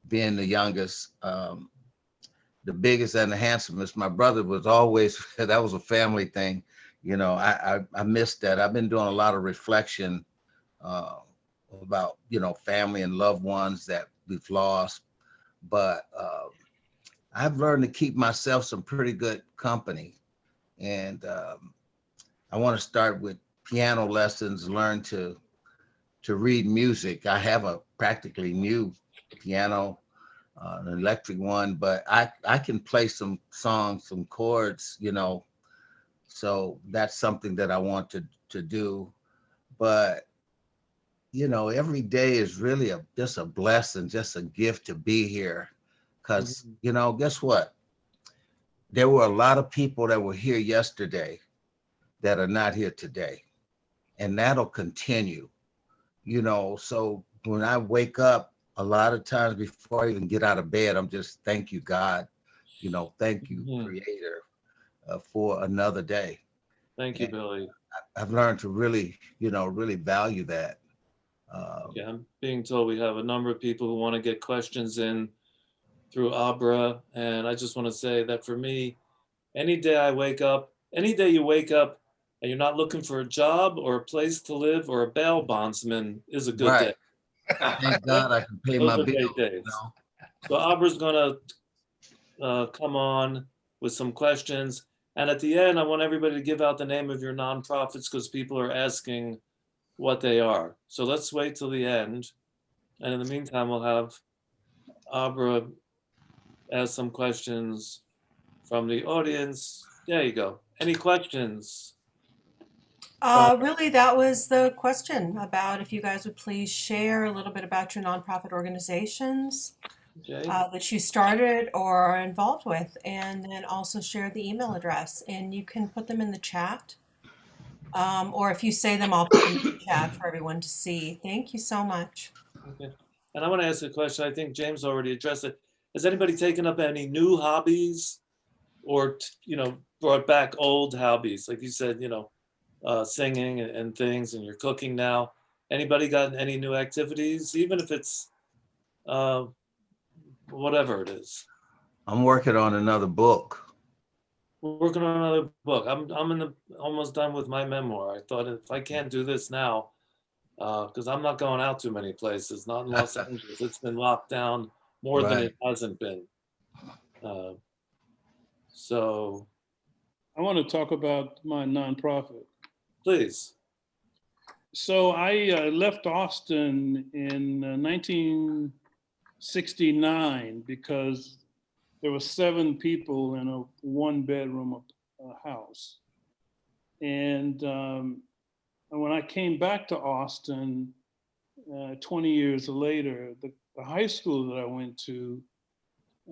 being the youngest, the biggest and the handsomest. My brother was always, that was a family thing. You know, I missed that. I've been doing a lot of reflection about, you know, family and loved ones that we've lost. But I've learned to keep myself some pretty good company. And I want to start with piano lessons, learn to read music. I have a practically new piano, an electric one, but I can play some songs, some chords, you know. So that's something that I want to do. But, you know, every day is really just a blessing, just a gift to be here. Because, you know, guess what? There were a lot of people that were here yesterday that are not here today. And that'll continue, you know. So when I wake up, a lot of times before I even get out of bed, I'm just, thank you, God. You know, thank you, Creator, for another day. Thank you, Billy. I've learned to really, you know, really value that. Yeah, I'm being told we have a number of people who want to get questions in through Abra. And I just want to say that for me, any day I wake up, any day you wake up and you're not looking for a job or a place to live or a bail bondsman is a good day. Thank God I can pay Those my are bills. great days. You know? So Abra's going to come on with some questions. And at the end, I want everybody to give out the name of your nonprofits because people are asking what they are. So let's wait till the end. And in the meantime, we'll have Abra ask some questions from the audience. There you go. Any questions? Really, that was the question about if you guys would please share a little bit about your nonprofit organizations Okay. that you started or are involved with, and then also share the email address. And you can put them in the chat. Or if you say them, I'll put them in the chat for everyone to see. Thank you so much. Okay. And I want to ask a question. I think James already addressed it. Has anybody taken up any new hobbies or, brought back old hobbies? Like you said, singing and things, and you're cooking now. Anybody got any new activities, even if it's whatever it is? I'm working on another book. We're working on another book. I'm almost done with my memoir. I thought if I can't do this now, because I'm not going out too many places, not in Los Angeles. It's been locked down more than it hasn't been. So I want to talk about my nonprofit. please. So I left Austin in 1969 because there were 7 people in a 1-bedroom house. And when I came back to Austin 20 years later, the high school that I went to,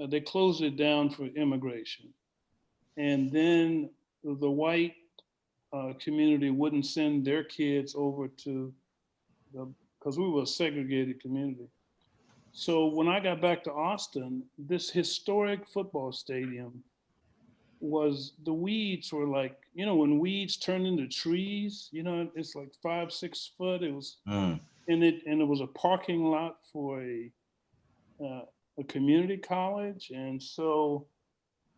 they closed it down for immigration. And then the white community wouldn't send their kids over to because we were a segregated community. So when I got back to Austin, this historic football stadium the weeds were like, when weeds turn into trees, it's like 5-6 foot. It was, and it was a parking lot for a community college. And so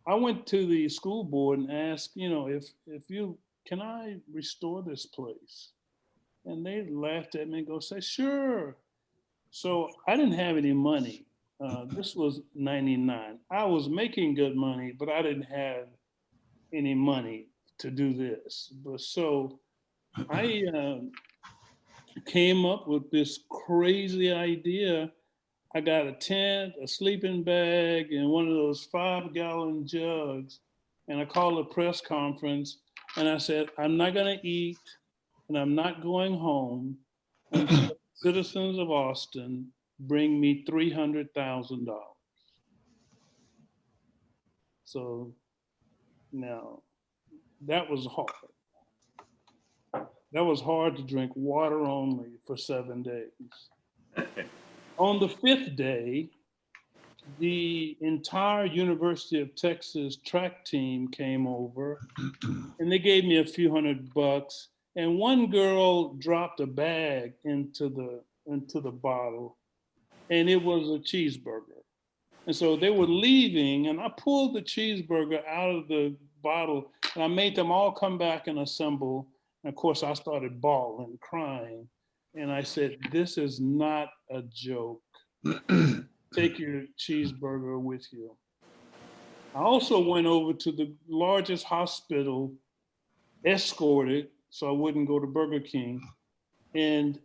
I went to the school board and asked, can I restore this place? And they laughed at me and say, sure. So I didn't have any money. This was 99. I was making good money, but I didn't have any money to do this. So I came up with this crazy idea. I got a tent, a sleeping bag, and one of those 5-gallon jugs. And I called a press conference and I said, I'm not gonna eat and I'm not going home until citizens of Austin bring me $300,000. So now that was hard. That was hard to drink water only for 7 days. On the 5th day, the entire University of Texas track team came over and they gave me a few $100. And one girl dropped a bag into the bottle and it was a cheeseburger. And so they were leaving and I pulled the cheeseburger out of the bottle and I made them all come back and assemble. And of course I started bawling, crying. And I said, this is not a joke. Take your cheeseburger with you. I also went over to the largest hospital, escorted, so I wouldn't go to Burger King, and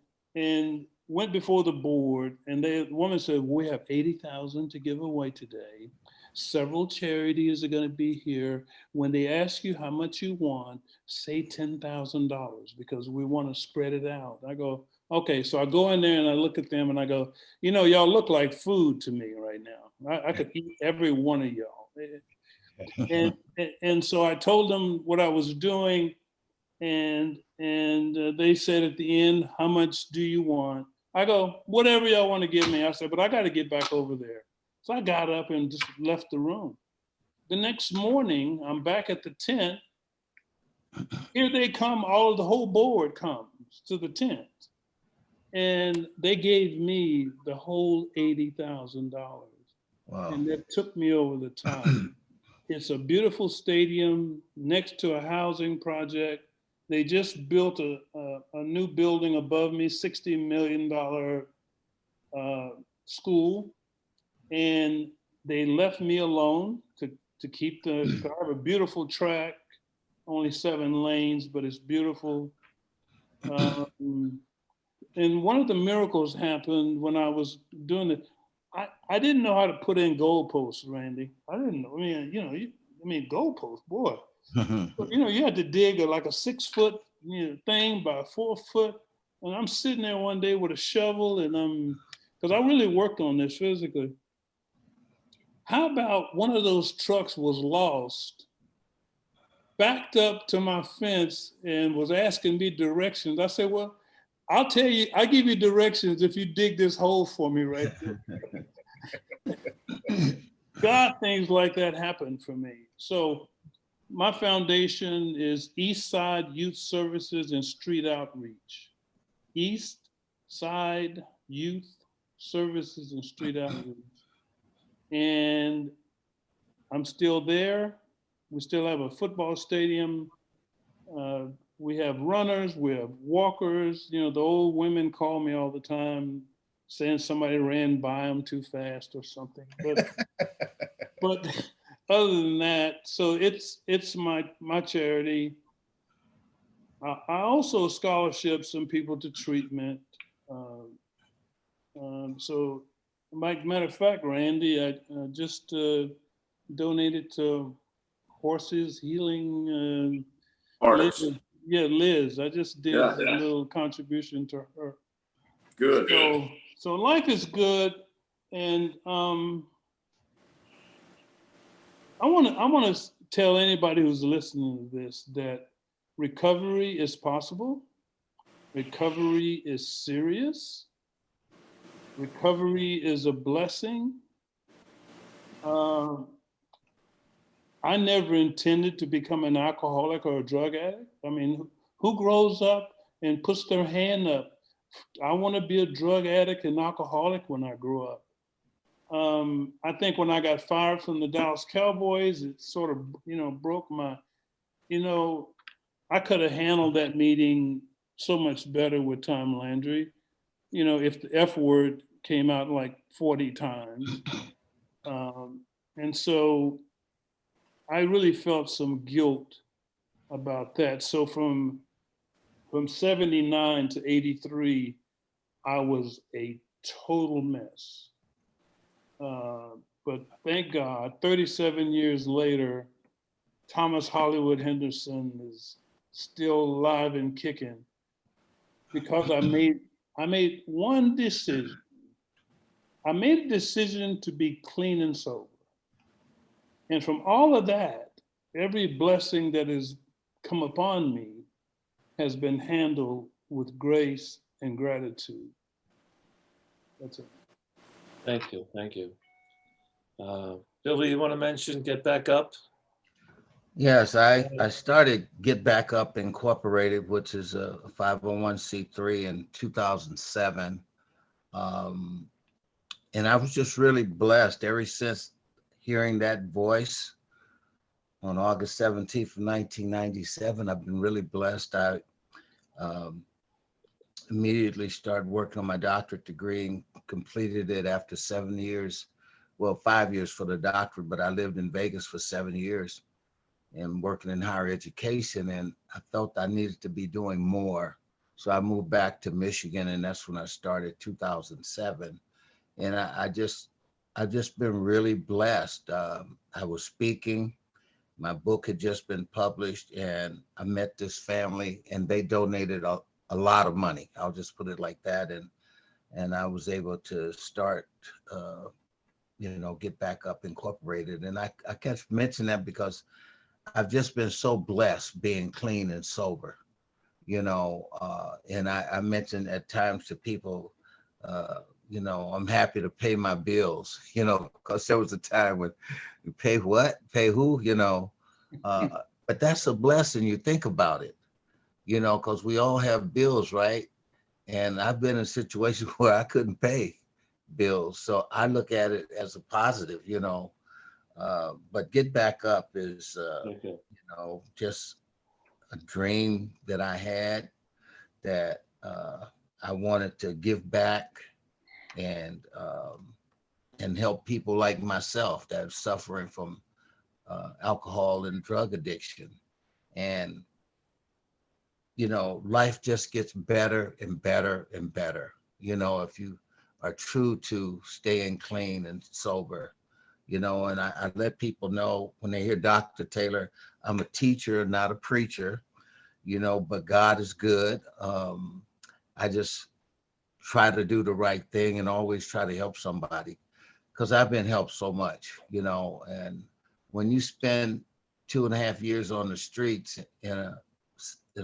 went before the board. And the woman said, we have 80,000 to give away today. Several charities are going to be here. When they ask you how much you want, say $10,000 because we want to spread it out. I go, okay. So I go in there and I look at them and I go, y'all look like food to me right now. I could eat every one of y'all. And so I told them what I was doing. And they said at the end, how much do you want? I go, whatever y'all want to give me. I said, but I got to get back over there. So I got up and just left the room. The next morning, I'm back at the tent. Here they come, the whole board comes to the tent. And they gave me the whole $80,000. Wow. And that took me over the top. It's a beautiful stadium next to a housing project. They just built a new building above me, $60 million school. And they left me alone to keep I have a beautiful track, only 7 lanes, but it's beautiful. And one of the miracles happened when I was doing it. I didn't know how to put in goalposts, Randy. I didn't know. Goalposts, boy. You had to dig like a 6-foot thing by 4 foot. And I'm sitting there one day with a shovel and because I really worked on this physically. How about one of those trucks was lost backed up to my fence and was asking me directions. I said, well, I'll tell you, I'll give you directions if you dig this hole for me right there. God, things like that happen for me. So my foundation is East Side Youth Services and Street Outreach. East Side Youth Services and Street Outreach. And I'm still there. We still have a football stadium. We have runners, we have walkers. You know, the old women call me all the time saying somebody ran by them too fast or something. But other than that, so it's my charity. I also scholarship some people to treatment. So, matter of fact, Randy, I just donated to Horses Healing. Artists. Liz, yeah, Liz. I just did Yeah. a little contribution to her. Good. So life is good, and I want to tell anybody who's listening to this that recovery is possible. Recovery is serious. Recovery is a blessing. I never intended to become an alcoholic or a drug addict. I mean, who grows up and puts their hand up? I want to be a drug addict and alcoholic when I grow up. I think when I got fired from the Dallas Cowboys, it sort of, broke my, I could have handled that meeting so much better with Tom Landry. If the F word came out like 40 times. And so I really felt some guilt about that. So from 79 to 83, I was a total mess. But thank God, 37 years later, Thomas Hollywood Henderson is still alive and kicking because I made one decision. I made a decision to be clean and sober. And from all of that, every blessing that has come upon me has been handled with grace and gratitude. That's it. Thank you. Billy, you want to mention Get Back Up? Yes, I started Get Back Up Incorporated, which is a 501c3 in 2007. And I was just really blessed ever since hearing that voice on August 17th of 1997. I've been really blessed. I immediately started working on my doctorate degree and completed it after 7 years. Well, 5 years for the doctorate, but I lived in Vegas for 7 years and working in higher education. And I felt I needed to be doing more. So I moved back to Michigan, and that's when I started 2007. And I just been really blessed. I was speaking, my book had just been published, and I met this family, and they donated a lot of money. I'll just put it like that. And I was able to start, Get Back Up Incorporated. And I kept mentioning that because I've just been so blessed being clean and sober, and I mentioned at times to people, I'm happy to pay my bills, because there was a time when you pay what, pay who, but that's a blessing. You think about it, because we all have bills, right? And I've been in situations where I couldn't pay bills. So I look at it as a positive, but Get Back Up is, just a dream that I had that I wanted to give back and help people like myself that are suffering from alcohol and drug addiction. And, life just gets better and better and better, if you are true to staying clean and sober, and I let people know when they hear Dr. Taylor, I'm a teacher, not a preacher, but God is good. I just try to do the right thing and always try to help somebody because I've been helped so much, and when you spend 2.5 years on the streets in a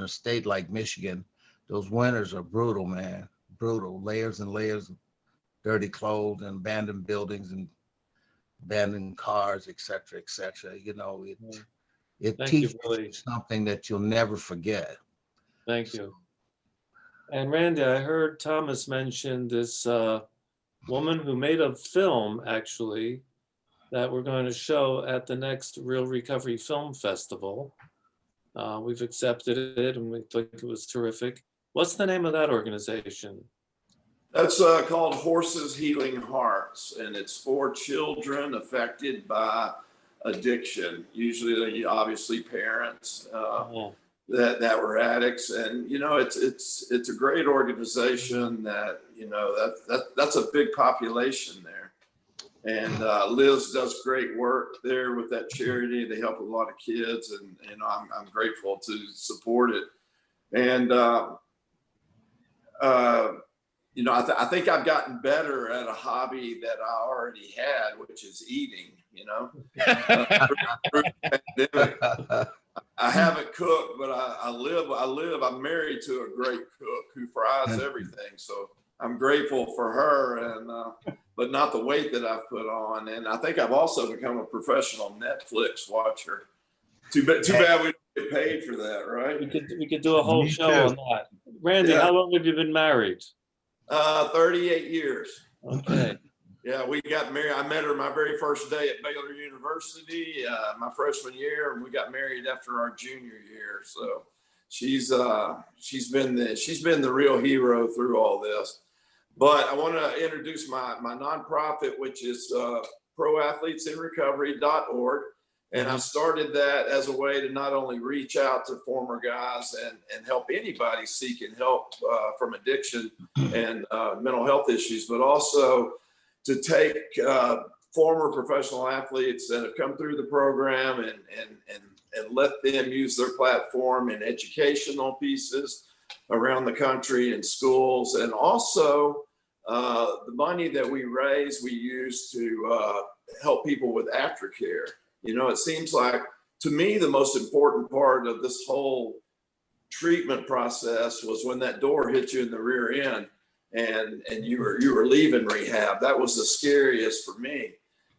state like Michigan, those winters are brutal, man. Brutal. Layers and layers of dirty clothes and abandoned buildings and abandoned cars, et cetera, et cetera. You know, it Thank you, teaches Billy. you something that you'll never forget. Thank you. And Randy, I heard Thomas mention this woman who made a film, actually, that we're going to show at the next Real Recovery Film Festival. We've accepted it and we think it was terrific. What's the name of that organization? That's called Horses Healing Hearts, and it's for children affected by addiction. Usually, obviously, parents that were addicts, and you know, it's a great organization that you know that's a big population there. And Liz does great work there with that charity. They help a lot of kids, and I'm grateful to support it. And you know, I think I've gotten better at a hobby that I already had, which is eating. You know, through the pandemic. I haven't cooked, but I live. I'm married to a great cook who fries everything. So I'm grateful for her, and but not the weight that I've put on. And I think I've also become a professional Netflix watcher. Too bad we don't get paid for that, right? We could do a whole show on that. Randy, how long have you been married? 38 years. Okay. Yeah, we got married. I met her my very first day at Baylor University, my freshman year, and we got married after our junior year. So she's been the real hero through all this. But I want to introduce my nonprofit, which is proathletesinrecovery.org. And I started that as a way to not only reach out to former guys and help anybody seeking help from addiction and mental health issues, but also to take former professional athletes that have come through the program and let them use their platform in educational pieces around the country in schools. And also the money that we raise, we use to help people with aftercare. You know, it seems like, to me, the most important part of this whole treatment process was when that door hit you in the rear end and you were leaving rehab. That was the scariest for me.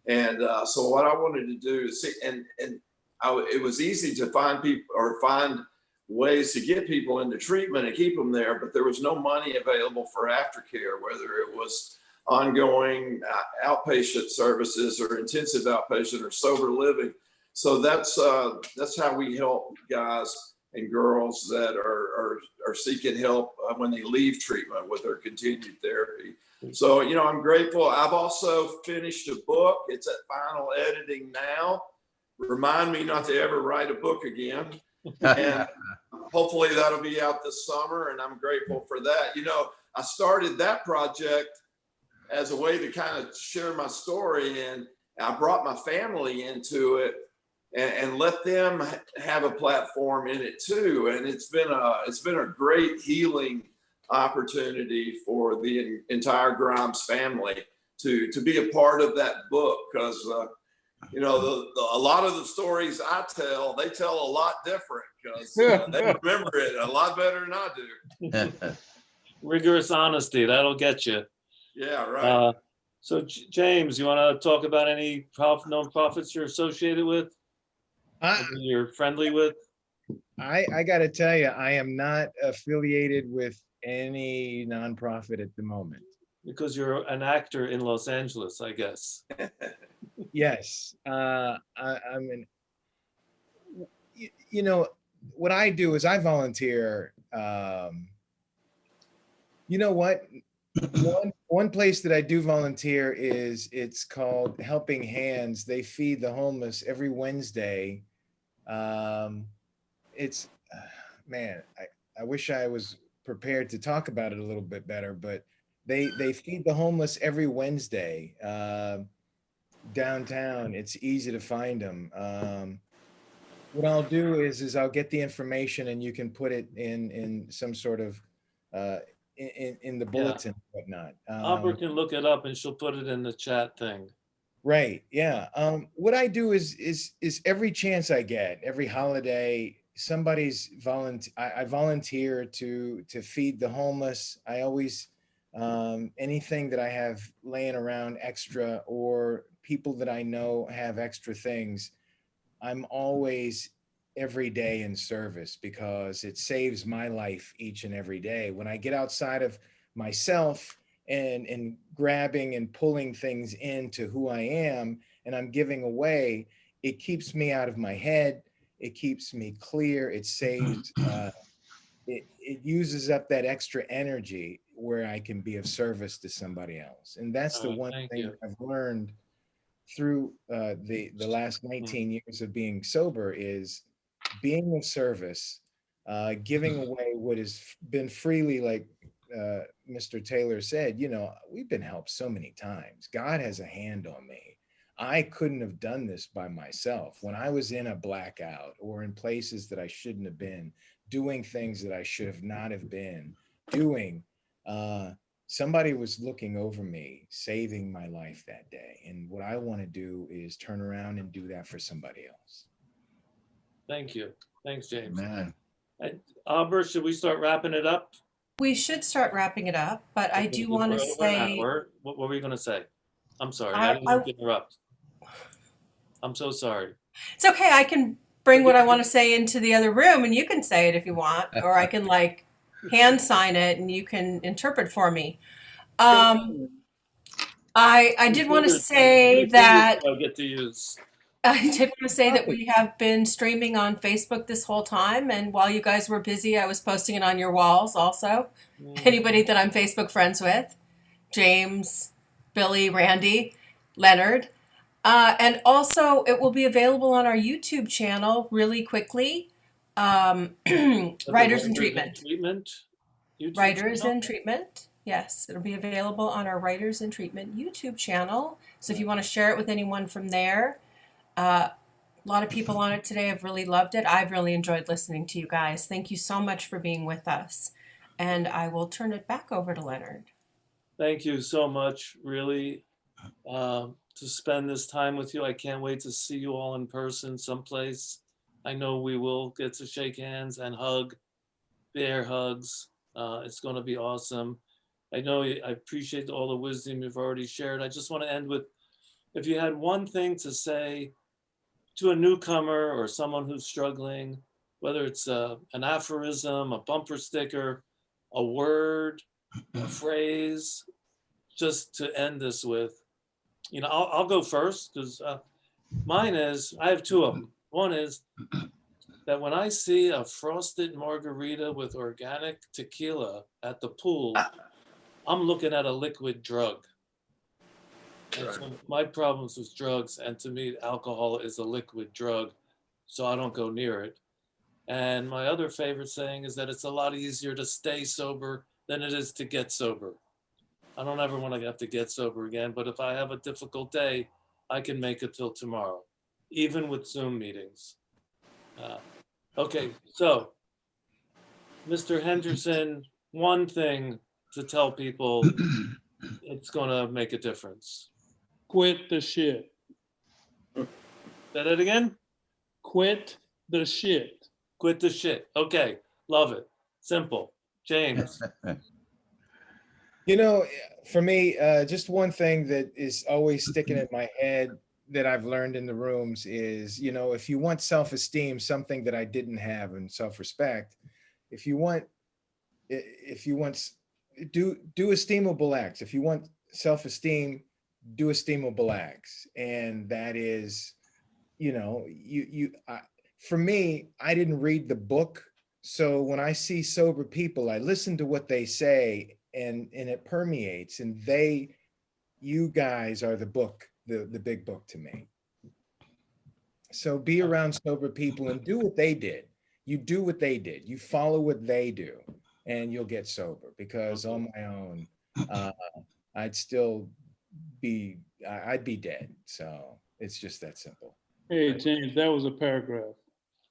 And so what I wanted to do is see, it was easy to find people or find ways to get people into treatment and keep them there, but there was no money available for aftercare, whether it was ongoing outpatient services or intensive outpatient or sober living. So that's how we help guys and girls that are seeking help when they leave treatment with their continued therapy. So, you know, I'm grateful. I've also finished a book. It's at final editing now. Remind me not to ever write a book again. And hopefully that'll be out this summer, and I'm grateful for that. You know, I started that project as a way to kind of share my story, and I brought my family into it and let them have a platform in it too. And it's been a great healing opportunity for the entire Grimes family to be a part of that book, because you know, a lot of the stories I tell, they tell a lot different, because they remember it a lot better than I do. Rigorous honesty, that'll get you. Yeah, right. So James, you want to talk about any nonprofits you're associated with? You're friendly with? I got to tell you, I am not affiliated with any nonprofit at the moment. Because you're an actor in Los Angeles, I guess. Yes. You know, what I do is I volunteer. You know what? One place that I do volunteer it's called Helping Hands. They feed the homeless every Wednesday. It's man, I wish I was prepared to talk about it a little bit better, but they feed the homeless every Wednesday downtown. It's easy to find them. What I'll do is I'll get the information, and you can put it in some sort of in the bulletin and whatnot. Aubrey can look it up and she'll put it in the chat thing. Right. Yeah. What I do is every chance I get, every holiday, somebody's I volunteer to feed the homeless. I always anything that I have laying around extra or people that I know have extra things, I'm always every day in service because it saves my life each and every day. When I get outside of myself and grabbing and pulling things into who I am and I'm giving away, it keeps me out of my head. It keeps me clear. It saves, it uses up that extra energy where I can be of service to somebody else. And that's the one Thank thing you. I've learned through the last 19 years of being sober is being of service, giving away what has been freely, like Mr. Taylor said, you know, we've been helped so many times. God has a hand on me. I couldn't have done this by myself. When I was in a blackout or in places that I shouldn't have been, doing things that I should have not have been doing, somebody was looking over me, saving my life that day. And what I want to do is turn around and do that for somebody else. Thank you. Thanks, James. Man. Albert, should we start wrapping it up? We should start wrapping it up, but I do want to We're an say, hour. What were you going to say? I'm sorry. I didn't mean to interrupt. I'm so sorry. it's okay. I can bring what I want to say into the other room and you can say it if you want, or I can like hand sign it and you can interpret for me. I did want to say that I'll get to use. I did want to say that we have been streaming on Facebook this whole time, and while you guys were busy, I was posting it on your walls also. Anybody that I'm Facebook friends with, James, Billy, Randy, Leonard. And also, it will be available on our YouTube channel really quickly. Writers in Treatment. Writers in Treatment. Yes, it'll be available on our Writers in Treatment YouTube channel. So if you want to share it with anyone from there, a lot of people on it today have really loved it. I've really enjoyed listening to you guys. Thank you so much for being with us. And I will turn it back over to Leonard. Thank you so much, really, to spend this time with you. I can't wait to see you all in person someplace. I know we will get to shake hands and hug, bear hugs. It's going to be awesome. I know I appreciate all the wisdom you've already shared. I just want to end with, if you had one thing to say to a newcomer or someone who's struggling, whether it's an aphorism, a bumper sticker, a word, a phrase, just to end this with, you know, I'll go first because mine is, I have two of them. One is that when I see a frosted margarita with organic tequila at the pool, I'm looking at a liquid drug. And so my problems with drugs, and to me, alcohol is a liquid drug, so I don't go near it. And my other favorite saying is that it's a lot easier to stay sober than it is to get sober. I don't ever want to have to get sober again, but if I have a difficult day, I can make it till tomorrow, even with Zoom meetings. Okay, so Mr. Henderson, one thing to tell people, it's going to make a difference. Quit the shit. Say that again? Quit the shit. Quit the shit. Okay, love it. Simple. James. You know, for me, just one thing that is always sticking in my head that I've learned in the rooms is, you know, if you want self-esteem, something that I didn't have, and self-respect, if you want, do esteemable acts. If you want self-esteem, do esteemable acts. And that is, you know, for me, I didn't read the book. So when I see sober people, I listen to what they say, and it permeates, and you guys are the book, the big book to me. So be around sober people and do what they did. You do what they did. You follow what they do, and you'll get sober. Because on my own, I'd be dead. So it's just that simple. Hey, James, that was a paragraph.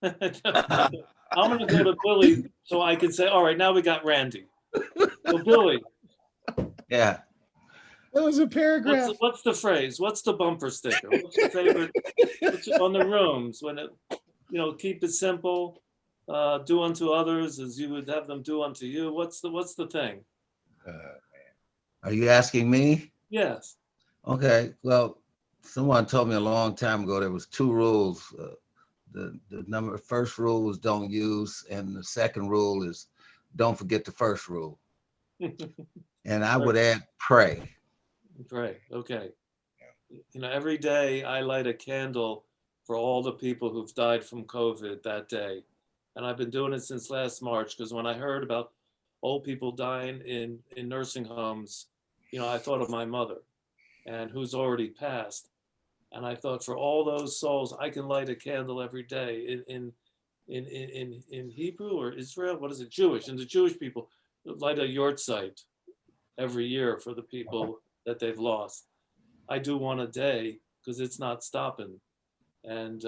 I'm going to go to Billy so I can say, all right, now we got Randy. So Billy. Yeah. That was a paragraph. What's the phrase? What's the bumper sticker? What's your favorite on the rooms when it, keep it simple, do unto others as you would have them do unto you. What's the thing? Are you asking me? Yes. Okay, well, someone told me a long time ago there was two rules. The first rule was don't use, and the second rule is don't forget the first rule. And I would add pray. Pray. Okay. Every day I light a candle for all the people who've died from COVID that day. And I've been doing it since last March, because when I heard about old people dying in nursing homes, I thought of my mother, and who's already passed. And I thought, for all those souls, I can light a candle every day in Hebrew or Israel. What is it? Jewish. And the Jewish people light a yortzeit every year for the people that they've lost. I do one a day because it's not stopping. And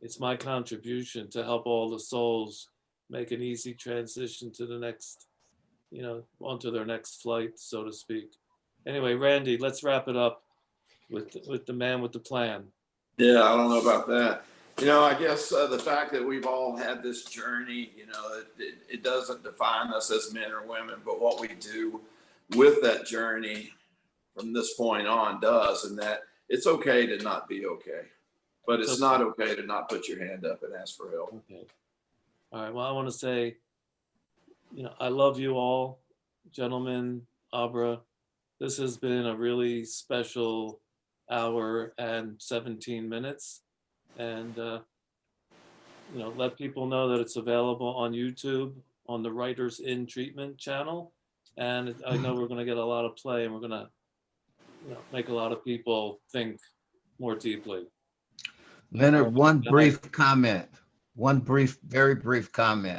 it's my contribution to help all the souls make an easy transition to the next, onto their next flight, so to speak. Anyway, Randy, let's wrap it up with the man with the plan. Yeah, I don't know about that. I guess the fact that we've all had this journey, it doesn't define us as men or women, but what we do with that journey from this point on does, and that it's okay to not be okay, but it's not okay to not put your hand up and ask for help. Okay. All right. Well, I want to say, I love you all, gentlemen, Abra. This has been a really special hour and 17 minutes. And, let people know that it's available on YouTube on the Writers in Treatment channel. And I know we're going to get a lot of play, and we're going to make a lot of people think more deeply. Leonard, one brief comment. Very brief comment.